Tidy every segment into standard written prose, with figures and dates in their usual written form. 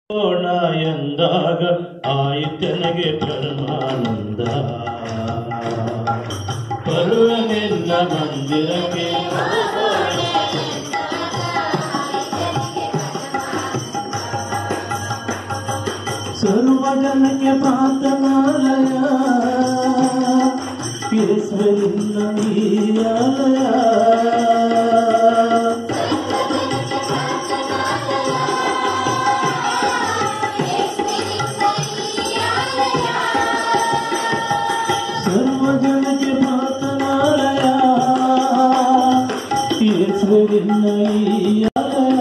ಕೋಣ ಎಂದಾಗ ಆಯಿತನಿಗೆ ಪರಮಾನಂದ. ಬರುವನೆಲ್ಲ ಮಂದಿರಕ್ಕೆ ಸರ್ವ ಜನಕ್ಕೆ ಪ್ರಾರ್ಥನಾಲಯ ಈಶ್ವರಿನ ನೀರಾಲಯ. ಸರ್ವ ಜನಕ್ಕೆ ಪ್ರಾರ್ಥನಾಲಯ ಈಶ್ವರಿನ ನೀರಾಲಯ.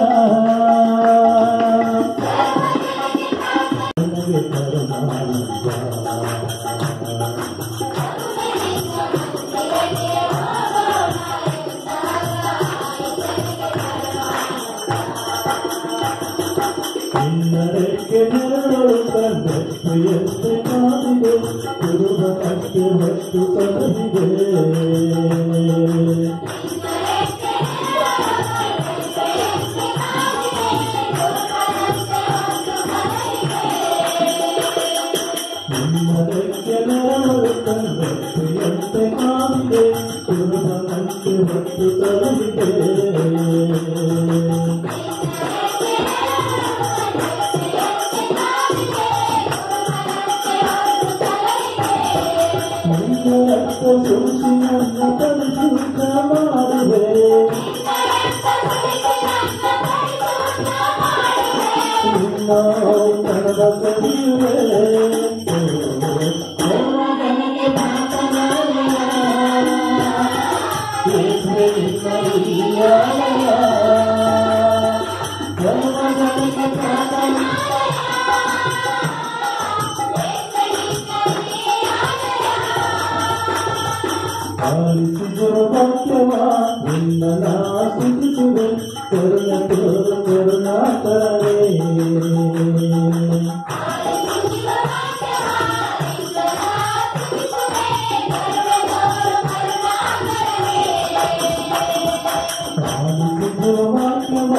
ಇನ್ನರಕ್ಕೆ ನೆರಳು ಕಂಡಷ್ಟು ಕಾದಿದೆ ಕುರುಬನಕ್ಕೆ ಮತ್ತು ತರದಿದೆ. ಇನ್ನರಕ್ಕೆ ನೆರಳು ಕಂಡಷ್ಟು ಎಂತೆ ಕಾದಿದೆ ಕುರುಬನಕ್ಕೆ ಮತ್ತು ತರದಿದೆ. ಸೂಚಿ ನನ್ನ ಪರಿಶುದ್ಧ ಮಾಡಿದೆ. ನಿನ್ನ ಕಣದ ಸರಿಯುವೆ ವಾಕ್ಯವ ನಿನ್ನ ನಾಸಿಸುವೆ ಕರುಣ ತೋರು ಕರುಣಾಕರೇ. ವಾಕ್ಯವ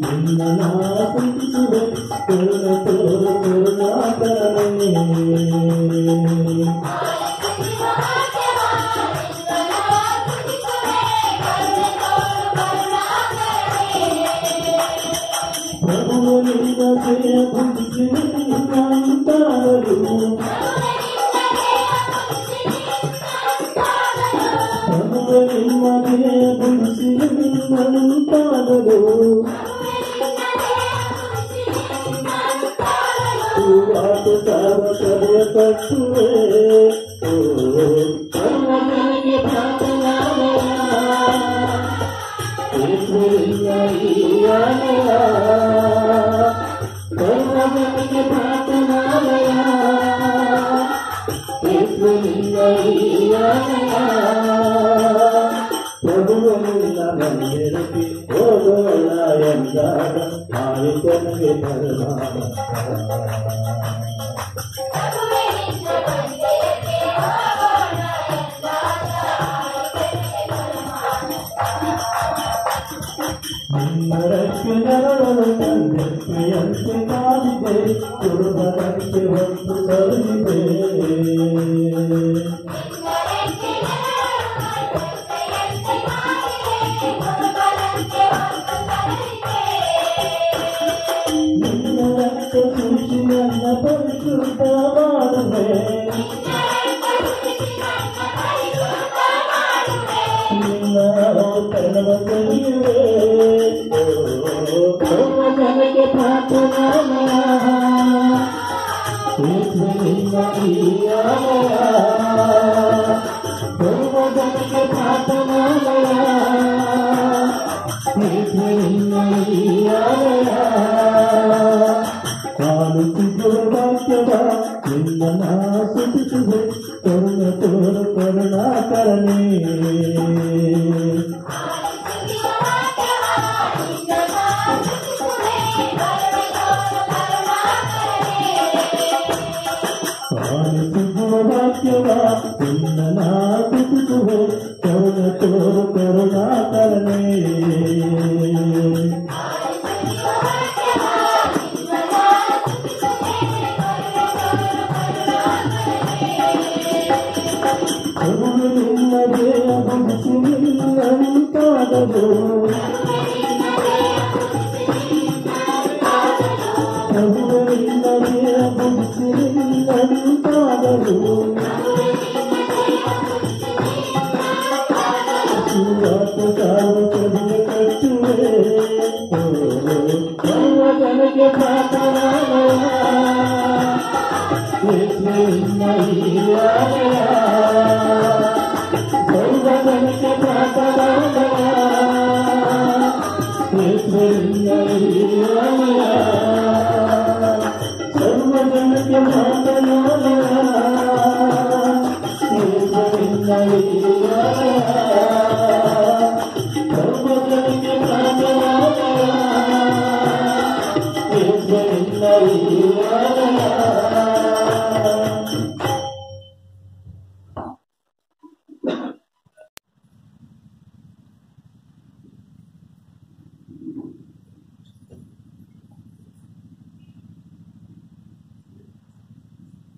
ನಿನ್ನ ನಾಸಿಸುವೆ ಕರುಣ ತೋರು ಕರುಣಾಕರೇ. ಪ್ರಭುವನಿಂದ ಜಯ ಹೊಂದಿಸಿ ನಿಂತಾಗಲು ಪ್ರಭುವನಿಂದ ಜಯ ಹೊಂದಿಸಿ ನಿಂತಾಗಲು ಆಟ ಸಾವಕರ್ಯ ಕಟ್ಟುವೆ. ಸರ್ವನಿಗೆ ಪ್ರಾರ್ಥನಾಲಯ ಈಶ್ವರಿಯ ಈಯಾಲಯ. ಸರ್ವನಿಗೆ ಪ್ರಾರ್ಥನಾಲಯ ಈಶ್ವರಿಯ ಈಯಾಲಯ. ಪ್ರಭುವನಿಲ್ಲ ಮಂದಿರಕ್ಕೆ ಹೋಗೋಣ ಎಂದಾಗ ಆಯಿತನಿಗೆ ಪರಮಾನಂದ. ನಿನ್ನರಕ್ಕೆ ನೆರಳು ಕಂಡಂತೆ ಕಾದಿದೆ ಕುರುಬನಕ್ಕೆ ಹೊತ್ತು ತರಲಿದೆ. ನಿನ್ನರಕ್ಕೆ ಸೂಚಿ ನನ್ನ ಪರಿಶುದ್ಧ ಮಾಡುವೆ. ನಿನ್ನ ಕಣವ ಸರಿಯುವೆ ಸರ್ವಜನಕ್ಕೆ ಪ್ರಾರ್ಥನಾಲಯ ಈಶ್ವರಿನ ಈಯಾಲಯ. ಸರ್ವಜನಕ್ಕೆ ಪ್ರಾರ್ಥನಾಲಯ ಈಶ್ವರಿನ ಈಯಾಲಯ. ಕಾಲುತ್ತಿದ್ದ ವಾಕ್ಯವ ನಿನ್ನ ನಾಸಿಸುವೆ ಕರುಣ ತೋರು ಕರುಣಾಕರನೇ. ವಾಕ್ಯವ ನಿನ್ನ ನಾಸಿಸುವೆ ಕರುಣ ತೋರು ಕರುಣಾಕರನೇ. ಪ್ರಭುವಿಲ್ಲದೆ ಬುದ್ಧಿಯಿಲ್ಲಂತಾಗಲು ಸಾರ್ವಜನಿಕ ಕಟ್ಟುವೆ ಸರ್ವಜನಿಗೆ ಪ್ರಾರ್ಥನಾಲಯ ಸರ್ವಜನಿಗೆ ಪ್ರಾರ್ಥನಾಲಯ ಸರ್ವಜನಿಗೆ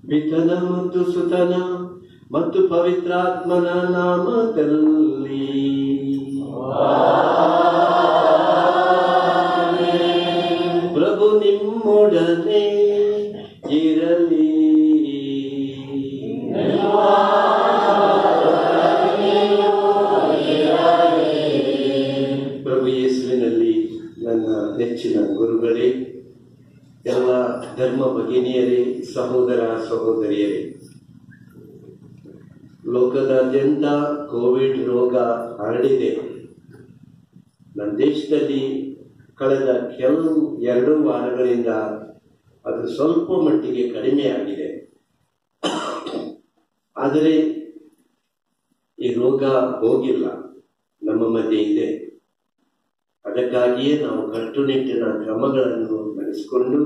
ಪಿತನ ಮತ್ತು ಸುತನ ಮತ್ತು ಪವಿತ್ರಾತ್ಮನ ನಾಮದಲ್ಲಿ ಪ್ರಭು ನಿಮ್ಮೊಡನೆ ಇರಲಿ. ಪ್ರಭು ಯೇಸುವಿನಲ್ಲಿ ನನ್ನ ನೆಚ್ಚಿನ ಗುರುಗಳೇ, ಎಲ್ಲ ಧರ್ಮ ಭಗಿನಿಯರೇ, ಸಹೋದರ ಸಹೋದರಿಯರೇ, ಲೋಕದಾದ್ಯಂತ ಕೋವಿಡ್ ರೋಗ ಹರಡಿದೆ. ನಮ್ಮ ದೇಶದಲ್ಲಿ ಕಳೆದ ಕೆಲವು 2 ವಾರಗಳಿಂದ ಅದು ಸ್ವಲ್ಪ ಮಟ್ಟಿಗೆ ಕಡಿಮೆ ಆಗಿದೆ. ಆದರೆ ಈ ರೋಗ ಹೋಗಿಲ್ಲ, ನಮ್ಮ ಮಧ್ಯೆ ಇದೆ. ಅದಕ್ಕಾಗಿಯೇ ನಾವು ಕಟ್ಟುನಿಟ್ಟಿನ ಕ್ರಮಗಳನ್ನು ನಡೆಸಿಕೊಂಡು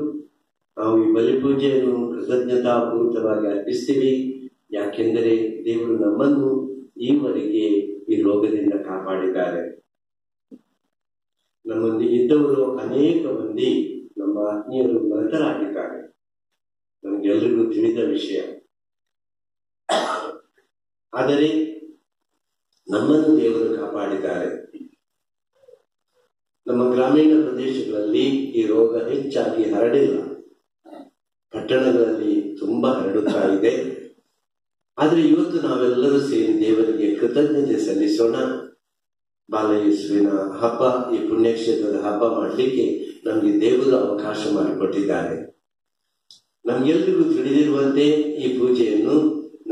ನಾವು ಈ ಬಲಿಪೂಜೆಯನ್ನು ಕೃತಜ್ಞತಾಪೂರ್ವಕವಾಗಿ ಅರ್ಪಿಸ್ತೀವಿ. ಯಾಕೆಂದರೆ ದೇವರು ನಮ್ಮನ್ನು ಈವರೆಗೆ ಈ ರೋಗದಿಂದ ಕಾಪಾಡಿದ್ದಾರೆ. ನಮ್ಮೊಂದಿಗೆ ಇದ್ದವರು ಅನೇಕ ಮಂದಿ ನಮ್ಮ ಆತ್ಮೀಯರು ಮೃತರಾಗಿದ್ದಾರೆ, ನಮಗೆಲ್ಲರಿಗೂ ತಿಳಿದ ವಿಷಯ. ಆದರೆ ನಮ್ಮನ್ನು ದೇವರು ಕಾಪಾಡಿದ್ದಾರೆ. ನಮ್ಮ ಗ್ರಾಮೀಣ ಪ್ರದೇಶಗಳಲ್ಲಿ ಈ ರೋಗ ಹೆಚ್ಚಾಗಿ ಹರಡಿಲ್ಲ, ಪಟ್ಟಣಗಳಲ್ಲಿ ತುಂಬಾ ಹರಡುತ್ತಾ ಇದೆ. ಆದರೆ ಇವತ್ತು ನಾವೆಲ್ಲರೂ ಸೇರಿ ದೇವರಿಗೆ ಕೃತಜ್ಞತೆ ಸಲ್ಲಿಸೋಣ. ಬಾಲಯೇಸುವಿನ ಹಬ್ಬ, ಈ ಪುಣ್ಯಕ್ಷೇತ್ರದ ಹಬ್ಬ ಮಾಡಲಿಕ್ಕೆ ನಮಗೆ ದೇವರು ಅವಕಾಶ ಮಾಡಿಕೊಟ್ಟಿದ್ದಾರೆ. ನಮ್ಗೆಲ್ರಿಗೂ ತಿಳಿದಿರುವಂತೆ ಈ ಪೂಜೆಯನ್ನು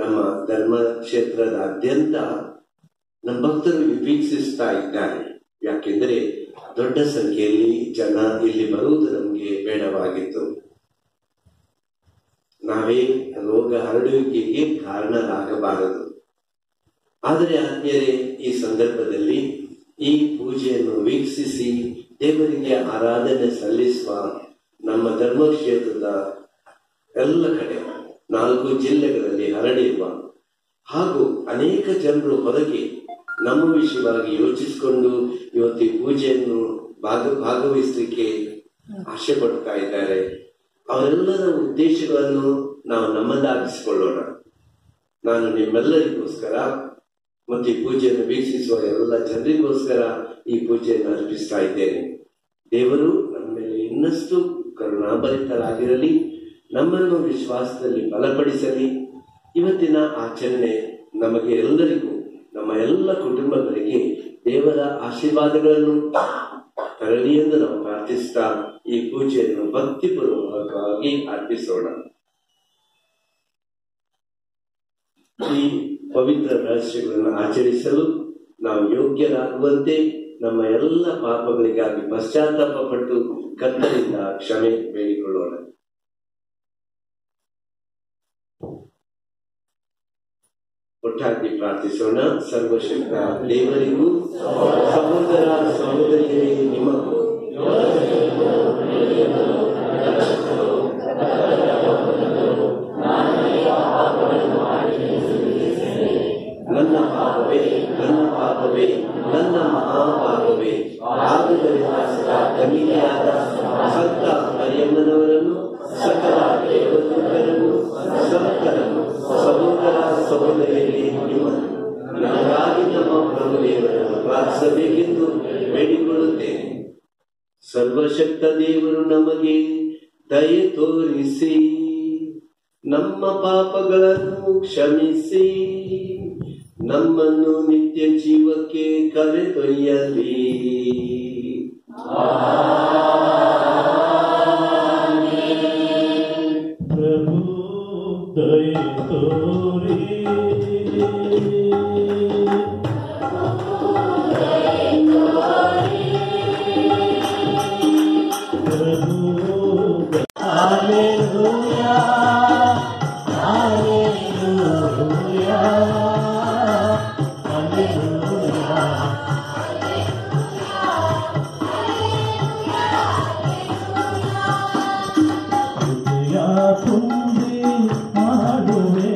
ನಮ್ಮ ಧರ್ಮ ಕ್ಷೇತ್ರದಾದ್ಯಂತ ನಮ್ಮ ಭಕ್ತರು ವೀಕ್ಷಿಸ್ತಾ ಇದ್ದಾರೆ. ಯಾಕೆಂದರೆ ದೊಡ್ಡ ಸಂಖ್ಯೆಯಲ್ಲಿ ಜನ ಇಲ್ಲಿ ಬರುವುದು ನಮಗೆ ಬೇಡವಾಗಿತ್ತು. ನಾವೇ ರೋಗ ಹರಡುವಿಕೆಗೆ ಕಾರಣರಾಗಬಾರದು. ಆದರೆ ಆತ್ಮೀಯರೇ, ಈ ಸಂದರ್ಭದಲ್ಲಿ ಈ ಪೂಜೆಯನ್ನು ವೀಕ್ಷಿಸಿ ದೇವರಿಗೆ ಆರಾಧನೆ ಸಲ್ಲಿಸುವ ನಮ್ಮ ಧರ್ಮಕ್ಷೇತ್ರದ ಎಲ್ಲ ಕಡೆ 4 ಜಿಲ್ಲೆಗಳಲ್ಲಿ ಹರಡಿರುವ ಹಾಗೂ ಅನೇಕ ಜನರು ಹೊರಗೆ ನಮ್ಮ ವಿಷಯವಾಗಿ ಯೋಚಿಸಿಕೊಂಡು ಇವತ್ತು ಈ ಪೂಜೆಯನ್ನು ಭಾಗವಹಿಸಲಿಕ್ಕೆ ಆಶೆ ಪಡ್ತಾ ಇದ್ದಾರೆ. ಅವರೆಲ್ಲರ ಉದ್ದೇಶಗಳನ್ನು ನಾವು ನಮ್ಮದಾಗಿಸಿಕೊಳ್ಳೋಣ. ನಾನು ನಿಮ್ಮೆಲ್ಲರಿಗೋಸ್ಕರ ಮತ್ತು ಈ ಪೂಜೆಯನ್ನು ವೀಕ್ಷಿಸುವ ಎಲ್ಲ ಜನರಿಗೋಸ್ಕರ ಈ ಪೂಜೆಯನ್ನು ಅರ್ಪಿಸ್ತಾ ಇದ್ದೇನೆ. ದೇವರು ನಮ್ಮ ಮೇಲೆ ಇನ್ನಷ್ಟು ಕರುಣಾಭರಿತರಾಗಿರಲಿ, ನಮ್ಮನ್ನು ವಿಶ್ವಾಸದಲ್ಲಿ ಬಲಪಡಿಸಲಿ. ಇವತ್ತಿನ ಆಚರಣೆ ನಮಗೆ ಎಲ್ಲರಿಗೂ, ನಮ್ಮ ಎಲ್ಲ ಕುಟುಂಬಗಳಿಗೆ ದೇವರ ಆಶೀರ್ವಾದಗಳನ್ನು ತರಲಿ ಎಂದು ನಾವು ಪ್ರಾರ್ಥಿಸ್ತಾ ಈ ಪೂಜೆಯನ್ನು ಭಕ್ತಿಪೂರ್ವಕವಾಗಿ ಅರ್ಪಿಸೋಣ. ಈ ಪವಿತ್ರ ರಹಸ್ಯಗಳನ್ನು ಆಚರಿಸಲು ನಾವು ಯೋಗ್ಯರಾಗುವಂತೆ ನಮ್ಮ ಎಲ್ಲ ಪಾಪಗಳಿಗಾಗಿ ಪಶ್ಚಾತ್ತಾಪ ಪಟ್ಟು ಕರ್ತನಿಂದ ಕ್ಷಮೆ ಬೇಡಿಕೊಳ್ಳೋಣ. ಒಟ್ಟಾಗಿ ಪ್ರಾರ್ಥಿಸೋಣ. ಸರ್ವಶಕ್ತ ದೇವರಿಗೂ ಸಹೋದರ ಸಹೋದರಿಯರೇ ನಿಮಗೂ ನನ್ನ ಪಾಪವೇ ನನ್ನ ಪಾಪವೇ ನನ್ನ ಮಹಾಪಾಪವೇ, ಆದುದರಿಂದ ಸದಾ ಕನ್ನಿಕೆಯಾದ ಸಂತ ಮರಿಯಮ್ಮನವರನ್ನು, ಸಕಲ ದೇವದೂತರನ್ನು, ಸಂತರನ್ನು, ಸಹೋದರ ಸಹೋದರಿಯರೇ ನಿಮ್ಮನ್ನು ನನಗಾಗಿ ನಮ್ಮ ಪ್ರಭು ದೇವರನ್ನು ಪ್ರಾರ್ಥಿಸಬೇಕೆಂದು ಬೇಡಿಕೊಳ್ಳುತ್ತೇನೆ. ಸರ್ವಶಕ್ತ ದೇವರು ನಮಗೆ ದಯೆ ತೋರಿಸಿ ನಮ್ಮ ಪಾಪಗಳನ್ನು ಕ್ಷಮಿಸಿ ನಮ್ಮನ್ನು ನಿತ್ಯ ಜೀವಕ್ಕೆ ಕರೆದೊಯ್ಯಲಿ. ಪ್ರಭು ದಯೆ ತೋರಿ ತುಂಬಿ ಮಾಡುವೆ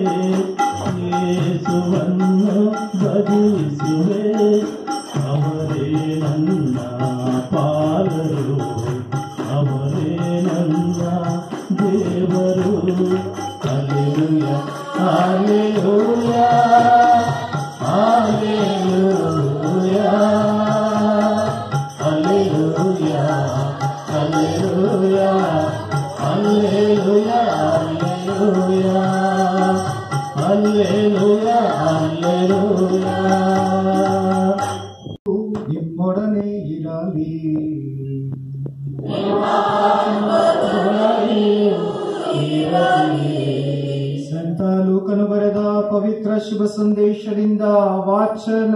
ಯೇಸುವನ್ನು ಭಜಿಸುವೆ ಅವರೇ ನನ್ನ ಪಾಲರು ಅವರೇ ನನ್ನ ದೇವರು. Hallelujah hallelujah hallelujah hallelujah hallelujah Hallelujah, hallelujah, hallelujah, hallelujah. ನಿಮ್ಮೊಡನೆ ಇರಲಿ ಸಂತ ಲೂಕನು ಬರೆದ ಪವಿತ್ರ ಶುಭ ಸಂದೇಶದಿಂದ ವಾಚನ.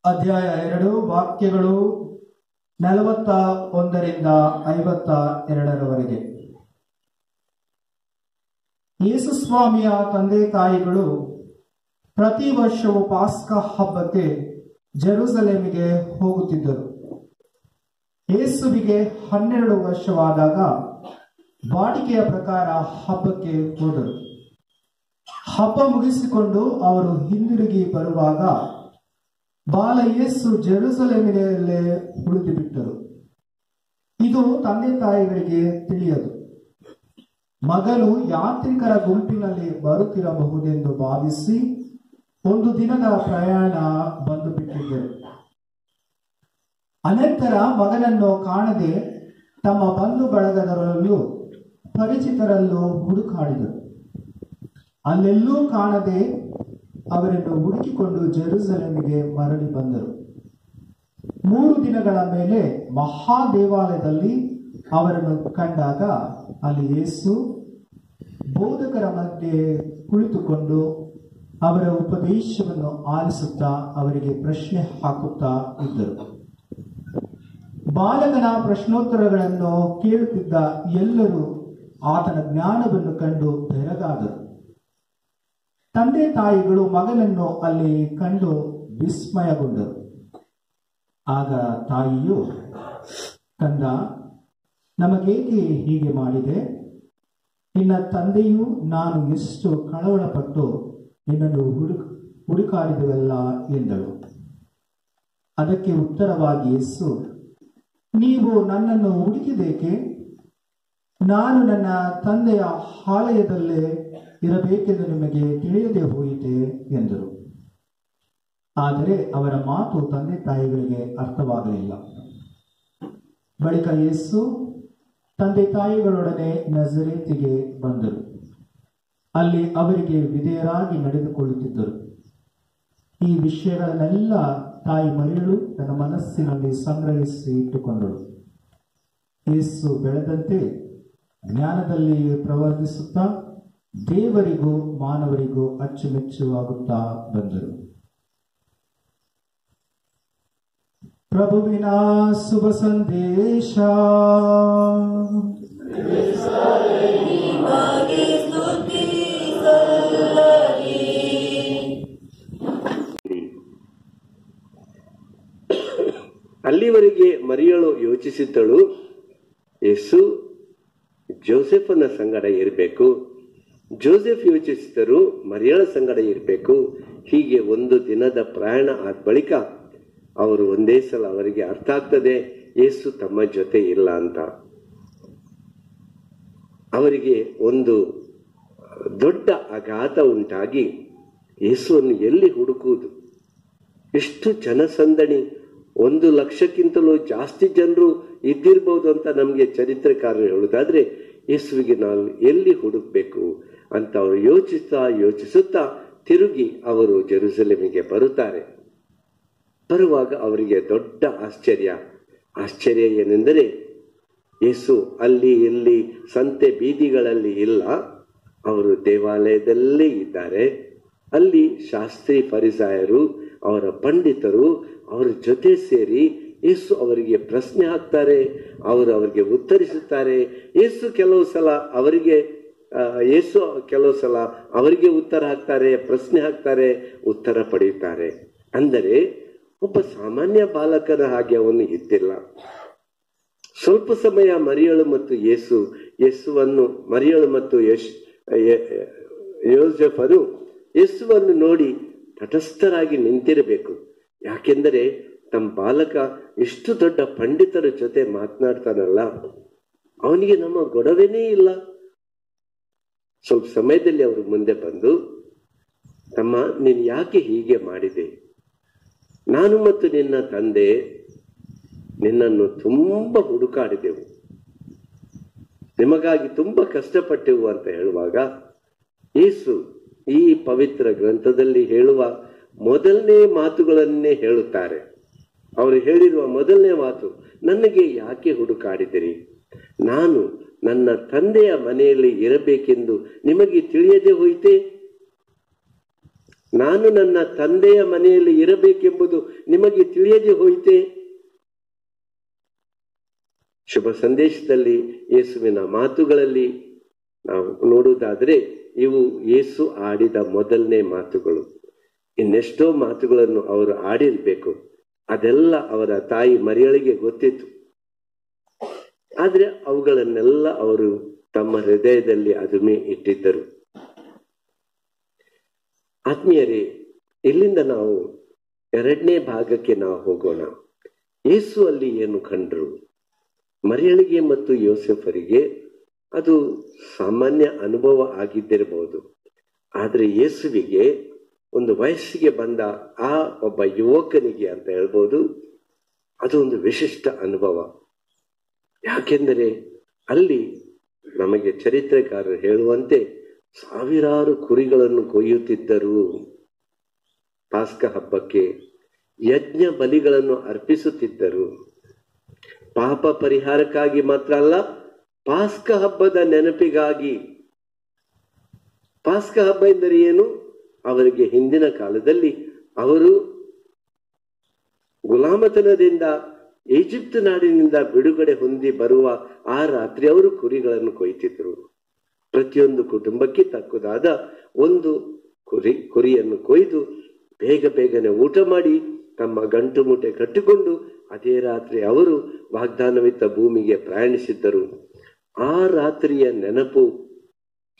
ಅಧ್ಯಾಯ 2 ವಾಕ್ಯಗಳು 41ರಿಂದ 52ರವರೆಗೆ. ಯೇಸು ಸ್ವಾಮಿಯ ತಂದೆ ತಾಯಿಗಳು ಪ್ರತಿ ವರ್ಷವೂ ಪಾಸ್ಕ ಹಬ್ಬಕ್ಕೆ ಜೆರುಸಲೇಮಿಗೆ ಹೋಗುತ್ತಿದ್ದರು. ಯೇಸುವಿಗೆ 12 ವರ್ಷವಾದಾಗ ವಾಡಿಕೆಯ ಪ್ರಕಾರ ಹಬ್ಬಕ್ಕೆ ಹೋದರು. ಹಬ್ಬ ಮುಗಿಸಿಕೊಂಡು ಅವರು ಹಿಂದಿರುಗಿ ಬರುವಾಗ ಬಾಲ ಯೇಸು ಜೆರುಸಲೇಮಿನಲ್ಲೇ ಉಳಿದು ಬಿಟ್ಟರು. ಇದು ತಂದೆ ತಾಯಿಗಳಿಗೆ ತಿಳಿಯದು. ಮಗನು ಯಾತ್ರಿಕರ ಗುಂಪಿನಲ್ಲಿ ಬರುತ್ತಿರಬಹುದೆಂದು ಭಾವಿಸಿ ಒಂದು ದಿನದ ಪ್ರಯಾಣ ಬಂದು ಬಿಟ್ಟಿದ್ದರು. ಅನಂತರ ಮಗನನ್ನು ಕಾಣದೆ ತಮ್ಮ ಬಂಧು ಬಳಗದರಲ್ಲೂ ಪರಿಚಿತರಲ್ಲೂ ಹುಡುಕಾಡಿದರು. ಅಲ್ಲೆಲ್ಲೂ ಕಾಣದೆ ಅವರನ್ನು ಹುಡುಕಿಕೊಂಡು ಜೆರುಸಲೇಮಿಗೆ ಮರಳಿ ಬಂದರು. 3 ದಿನಗಳ ಮೇಲೆ ಮಹಾದೇವಾಲಯದಲ್ಲಿ ಅವರನ್ನು ಕಂಡಾಗ ಅಲ್ಲಿ ಯೇಸು ಬೋಧಕರ ಮಧ್ಯೆ ಕುಳಿತುಕೊಂಡು ಅವರ ಉಪದೇಶವನ್ನು ಆಲಿಸುತ್ತಾ ಅವರಿಗೆ ಪ್ರಶ್ನೆ ಹಾಕುತ್ತಾ ಇದ್ದರು. ಬಾಲಕನ ಪ್ರಶ್ನೋತ್ತರಗಳನ್ನು ಕೇಳುತ್ತಿದ್ದ ಎಲ್ಲರೂ ಆತನ ಜ್ಞಾನವನ್ನು ಕಂಡು ಬೆರಗಾದರು. ತಂದೆ ತಾಯಿಗಳು ಮಗನನ್ನು ಅಲ್ಲಿ ಕಂಡು ವಿಸ್ಮಯಗೊಂಡರು. ಆಗ ತಾಯಿಯು, ಕಂದ, ನಮಗೇಕೆ ಹೀಗೆ ಮಾಡಿದೆ? ನಿನ್ನ ತಂದೆಯೂ ನಾನು ಎಷ್ಟು ಕಳವಳಪಟ್ಟು ನಿನ್ನನ್ನು ಹುಡುಕಾಡಿದೆವಲ್ಲ ಎಂದಳು. ಅದಕ್ಕೆ ಉತ್ತರವಾಗಿ ಯೇಸು, ನೀವು ನನ್ನನ್ನು ಹುಡುಕಿದೇಕೆ? ನಾನು ನನ್ನ ತಂದೆಯ ಆಲಯದಲ್ಲೇ ಇರಬೇಕೆಂದು ನಿಮಗೆ ತಿಳಿಯದೆ ಹೋಯಿತೆ ಎಂದರು. ಆದರೆ ಅವರ ಮಾತು ತಂದೆ ತಾಯಿಗಳಿಗೆ ಅರ್ಥವಾಗಲಿಲ್ಲ. ಬಳಿಕ ಯೇಸು ತಂದೆ ತಾಯಿಗಳೊಡನೆ ನಜರೇತಿಗೆ ಬಂದರು. ಅಲ್ಲಿ ಅವರಿಗೆ ವಿಧೇಯರಾಗಿ ನಡೆದುಕೊಳ್ಳುತ್ತಿದ್ದರು. ಈ ವಿಷಯಗಳನ್ನೆಲ್ಲ ತಾಯಿ ಮರಿಯಳು ತನ್ನ ಮನಸ್ಸಿನಲ್ಲಿ ಸಂಗ್ರಹಿಸಿ ಇಟ್ಟುಕೊಂಡಳು. ಯೇಸು ಬೆಳೆದಂತೆ ಜ್ಞಾನದಲ್ಲಿ ಪ್ರವರ್ತಿಸುತ್ತಾ ದೇವರಿಗೂ ಮಾನವರಿಗೂ ಅಚ್ಚುಮೆಚ್ಚುವಾಗುತ್ತಾ ಬಂದರು. ಪ್ರಭುವಿನ ಶುಭ ಸಂದೇಶ. ಅಲ್ಲಿವರೆಗೆ ಮರಿಯಳು ಯೋಚಿಸಿದ್ದಳು, ಯೇಸು ಜೋಸೆಫನ ಸಂಗಡ ಇರಬೇಕು. ಜೋಸೆಫ್ ಯೋಚಿಸಿದರು, ಮರಿಯಳ ಸಂಗಡ ಇರಬೇಕು. ಹೀಗೆ 1 ದಿನದ ಪ್ರಯಾಣ ಆದ ಬಳಿಕ ಅವರು ಒಂದೇ ಸಲ ಅವರಿಗೆ ಅರ್ಥ ಆಗ್ತದೆ ಯೇಸು ತಮ್ಮ ಜೊತೆ ಇಲ್ಲ ಅಂತ. ಅವರಿಗೆ ಒಂದು ದೊಡ್ಡ ಆಘಾತ ಉಂಟಾಗಿ ಯೇಸುವನ್ನು ಎಲ್ಲಿ ಹುಡುಕುವುದು? ಎಷ್ಟು ಜನಸಂದಣಿ, 1,00,000ಕ್ಕಿಂತಲೂ ಜಾಸ್ತಿ ಜನರು ಇದ್ದಿರ್ಬೋದು ಅಂತ ನಮಗೆ ಚರಿತ್ರೆಕಾರರು ಹೇಳುವುದಾದ್ರೆ, ಯೇಸುವಿಗೆ ನಾವು ಎಲ್ಲಿ ಹುಡುಕ್ಬೇಕು ಅಂತ ಅವರು ಯೋಚಿಸುತ್ತಾ ತಿರುಗಿ ಅವರು ಜೆರುಸಲೇಮಿಗೆ ಬರುತ್ತಾರೆ. ಬರುವಾಗ ಅವರಿಗೆ ದೊಡ್ಡ ಆಶ್ಚರ್ಯ ಏನೆಂದರೆ, ಯೇಸು ಅಲ್ಲಿ ಇಲ್ಲಿ ಸಂತೆ ಬೀದಿಗಳಲ್ಲಿ ಇಲ್ಲ, ಅವರು ದೇವಾಲಯದಲ್ಲೇ ಇದ್ದಾರೆ. ಅಲ್ಲಿ ಶಾಸ್ತ್ರಿ ಫರಿಸಾಯರು, ಅವರ ಪಂಡಿತರು ಅವರ ಜೊತೆ ಸೇರಿ ಯೇಸು ಅವರಿಗೆ ಪ್ರಶ್ನೆ ಹಾಕ್ತಾರೆ, ಅವರು ಅವರಿಗೆ ಉತ್ತರಿಸುತ್ತಾರೆ. ಯೇಸು ಕೆಲವು ಸಲ ಅವರಿಗೆ ಉತ್ತರ ಹಾಕ್ತಾರೆ, ಪ್ರಶ್ನೆ ಹಾಕ್ತಾರೆ, ಉತ್ತರ ಪಡೆಯುತ್ತಾರೆ. ಅಂದರೆ ಒಬ್ಬ ಸಾಮಾನ್ಯ ಬಾಲಕನ ಹಾಗೆ ಅವನು ಇದ್ದಿಲ್ಲ. ಸ್ವಲ್ಪ ಸಮಯ ಮರಿಯಳು ಮತ್ತು ಯೋಸೇಫರು ಯೇಸುವನ್ನು ನೋಡಿ ತಟಸ್ಥರಾಗಿ ನಿಂತಿರಬೇಕು. ಯಾಕೆಂದರೆ ತಮ್ಮ ಬಾಲಕ ಎಷ್ಟು ದೊಡ್ಡ ಪಂಡಿತರ ಜೊತೆ ಮಾತನಾಡ್ತಾನಲ್ಲ, ಅವನಿಗೆ ನಮ್ಮ ಗೊಡವೆನೇ ಇಲ್ಲ. ಸ್ವಲ್ಪ ಸಮಯದಲ್ಲಿ ಅವರು ಮುಂದೆ ಬಂದು, ತಮ್ಮ, ನೀನು ಯಾಕೆ ಹೀಗೆ ಮಾಡಿದೆ? ನಾನು ಮತ್ತು ನಿನ್ನ ತಂದೆ ನಿನ್ನನ್ನು ತುಂಬಾ ಹುಡುಕಾಡಿದೆವು, ನಿಮಗಾಗಿ ತುಂಬಾ ಕಷ್ಟಪಟ್ಟೆವು ಅಂತ ಹೇಳುವಾಗ, ಯೇಸು ಈ ಪವಿತ್ರ ಗ್ರಂಥದಲ್ಲಿ ಹೇಳುವ ಮೊದಲನೇ ಮಾತುಗಳನ್ನೇ ಹೇಳುತ್ತಾರೆ. ಅವರು ಹೇಳಿರುವ ಮೊದಲನೇ ಮಾತು, ನನಗೆ ಯಾಕೆ ಹುಡುಕಾಡಿದಿರಿ? ನಾನು ನನ್ನ ತಂದೆಯ ಮನೆಯಲ್ಲಿ ಇರಬೇಕೆಂದು ನಿಮಗೆ ತಿಳಿಯದೆ ಹೋಯಿತೆ? ನಾನು ನನ್ನ ತಂದೆಯ ಮನೆಯಲ್ಲಿ ಇರಬೇಕೆಂಬುದು ನಿಮಗೆ ತಿಳಿಯದೆ ಹೋಯಿತೆ? ಶುಭ ಸಂದೇಶದಲ್ಲಿ ಯೇಸುವಿನ ಮಾತುಗಳಲ್ಲಿ ನಾವು ನೋಡುವುದಾದ್ರೆ, ಇವು ಯೇಸು ಆಡಿದ ಮೊದಲನೇ ಮಾತುಗಳು. ಇನ್ನೆಷ್ಟೋ ಮಾತುಗಳನ್ನು ಅವರು ಆಡಿರ್ಬೇಕು, ಅದೆಲ್ಲ ಅವರ ತಾಯಿ ಮರಿಯಳಿಗೆ ಗೊತ್ತಿತ್ತು. ಆದ್ರೆ ಅವುಗಳನ್ನೆಲ್ಲ ಅವರು ತಮ್ಮ ಹೃದಯದಲ್ಲಿ ಅದುಮೆ ಇಟ್ಟಿದ್ದರು. ಆತ್ಮೀಯರೇ, ಇಲ್ಲಿಂದ ನಾವು ಎರಡನೇ ಭಾಗಕ್ಕೆ ನಾವು ಹೋಗೋಣ. ಯೇಸು ಅಲ್ಲಿ ಏನು ಕಂಡ್ರು? ಮರಿಯಳಿಗೆ ಮತ್ತು ಯೋಸೇಫರಿಗೆ ಅದು ಸಾಮಾನ್ಯ ಅನುಭವ ಆಗಿದ್ದಿರಬಹುದು. ಆದ್ರೆ ಯೇಸುವಿಗೆ ಒಂದು ವಯಸ್ಸಿಗೆ ಬಂದ ಆ ಒಬ್ಬ ಯುವಕನಿಗೆ ಅಂತ ಹೇಳ್ಬೋದು, ಅದು ಒಂದು ವಿಶಿಷ್ಟ ಅನುಭವ. ಯಾಕೆಂದರೆ ಅಲ್ಲಿ ನಮಗೆ ಚರಿತ್ರೆಕಾರರು ಹೇಳುವಂತೆ ಸಾವಿರಾರು ಕುರಿಗಳನ್ನು ಕೊಯ್ಯುತ್ತಿದ್ದರು. ಪಾಸ್ಕ ಹಬ್ಬಕ್ಕೆ ಯಜ್ಞ ಬಲಿಗಳನ್ನು ಅರ್ಪಿಸುತ್ತಿದ್ದರು. ಪಾಪ ಪರಿಹಾರಕ್ಕಾಗಿ ಮಾತ್ರ ಅಲ್ಲ, ಪಾಸ್ಕ ಹಬ್ಬದ ನೆನಪಿಗಾಗಿ. ಪಾಸ್ಕ ಹಬ್ಬ ಎಂದರೆ ಏನು? ಅವರಿಗೆ ಹಿಂದಿನ ಕಾಲದಲ್ಲಿ ಅವರು ಗುಲಾಮತನದಿಂದ ಈಜಿಪ್ಟ್ ನಾಡಿನಿಂದ ಬಿಡುಗಡೆ ಹೊಂದಿ ಬರುವ ಆ ರಾತ್ರಿ ಅವರು ಕುರಿಗಳನ್ನು ಕೊಯ್ತಿದ್ರು. ಪ್ರತಿಯೊಂದು ಕುಟುಂಬಕ್ಕೆ ತಕ್ಕದಾದ ಒಂದು ಕುರಿಯನ್ನು ಕೊಯ್ದು ಬೇಗನೆ ಊಟ ಮಾಡಿ ತಮ್ಮ ಗಂಟು ಮೂಟೆ ಕಟ್ಟಿಕೊಂಡು ಅದೇ ರಾತ್ರಿ ಅವರು ವಾಗ್ದಾನವಿದ್ದ ಭೂಮಿಗೆ ಪ್ರಯಾಣಿಸಿದ್ದರು. ಆ ರಾತ್ರಿಯ ನೆನಪು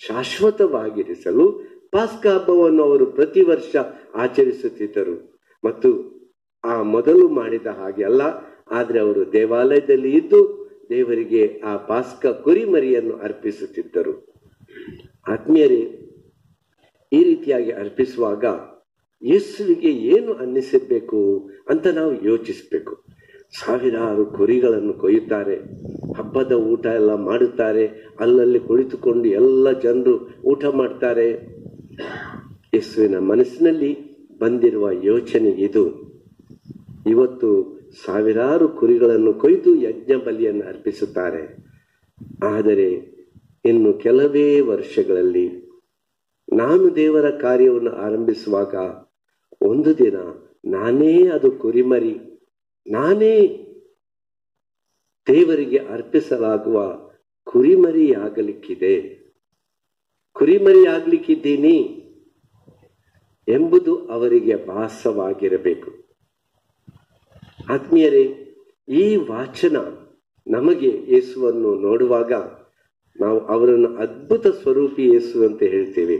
ಶಾಶ್ವತವಾಗಿರಿಸಲು ಪಾಸ್ಕ ಹಬ್ಬವನ್ನು ಅವರು ಪ್ರತಿ ವರ್ಷ ಆಚರಿಸುತ್ತಿದ್ದರು. ಮತ್ತು ಆ ಮೊದಲು ಮಾಡಿದ ಹಾಗೆ ಅಲ್ಲ, ಆದ್ರೆ ಅವರು ದೇವಾಲಯದಲ್ಲಿ ಇದ್ದು ದೇವರಿಗೆ ಆ ಪಾಸ್ಕ ಕುರಿಮರಿಯನ್ನು ಅರ್ಪಿಸುತ್ತಿದ್ದರು. ಆತ್ಮೀಯರೇ, ಈ ರೀತಿಯಾಗಿ ಅರ್ಪಿಸುವಾಗ ಯೇಸುವಿಗೆ ಏನು ಅನ್ನಿಸಿರ್ಬೇಕು ಅಂತ ನಾವು ಯೋಚಿಸಬೇಕು. ಸಾವಿರಾರು ಕುರಿಗಳನ್ನು ಕೊಯ್ಯುತ್ತಾರೆ, ಹಬ್ಬದ ಊಟ ಎಲ್ಲ ಮಾಡುತ್ತಾರೆ, ಅಲ್ಲಲ್ಲಿ ಕುಳಿತುಕೊಂಡು ಎಲ್ಲ ಜನರು ಊಟ ಮಾಡ್ತಾರೆ. ಯೇಸುವಿನ ಮನಸ್ಸಿನಲ್ಲಿ ಬಂದಿರುವ ಯೋಚನೆ ಇದು. ಇವತ್ತು ಸಾವಿರಾರು ಕುರಿಗಳನ್ನು ಕೊಯ್ದು ಯಜ್ಞ ಬಲಿಯನ್ನು ಅರ್ಪಿಸುತ್ತಾರೆ. ಆದರೆ ಇನ್ನು ಕೆಲವೇ ವರ್ಷಗಳಲ್ಲಿ ನಾನು ದೇವರ ಕಾರ್ಯವನ್ನು ಆರಂಭಿಸುವಾಗ ಒಂದು ದಿನ ನಾನೇ ಅದು ಕುರಿಮರಿ, ನಾನೇ ದೇವರಿಗೆ ಅರ್ಪಿಸಲಾಗುವ ಕುರಿಮರಿಯಾಗಲಿಕ್ಕಿದ್ದೀನಿ ಎಂಬುದು ಅವರಿಗೆ ಭಾಸವಾಗಿರಬೇಕು. ಆತ್ಮೀಯರೇ, ಈ ವಾಚನ ನಮಗೆ ಯೇಸುವನ್ನು ನೋಡುವಾಗ ನಾವು ಅವರನ್ನು ಅದ್ಭುತ ಸ್ವರೂಪಿ ಯೇಸು ಅಂತ ಹೇಳ್ತೇವೆ.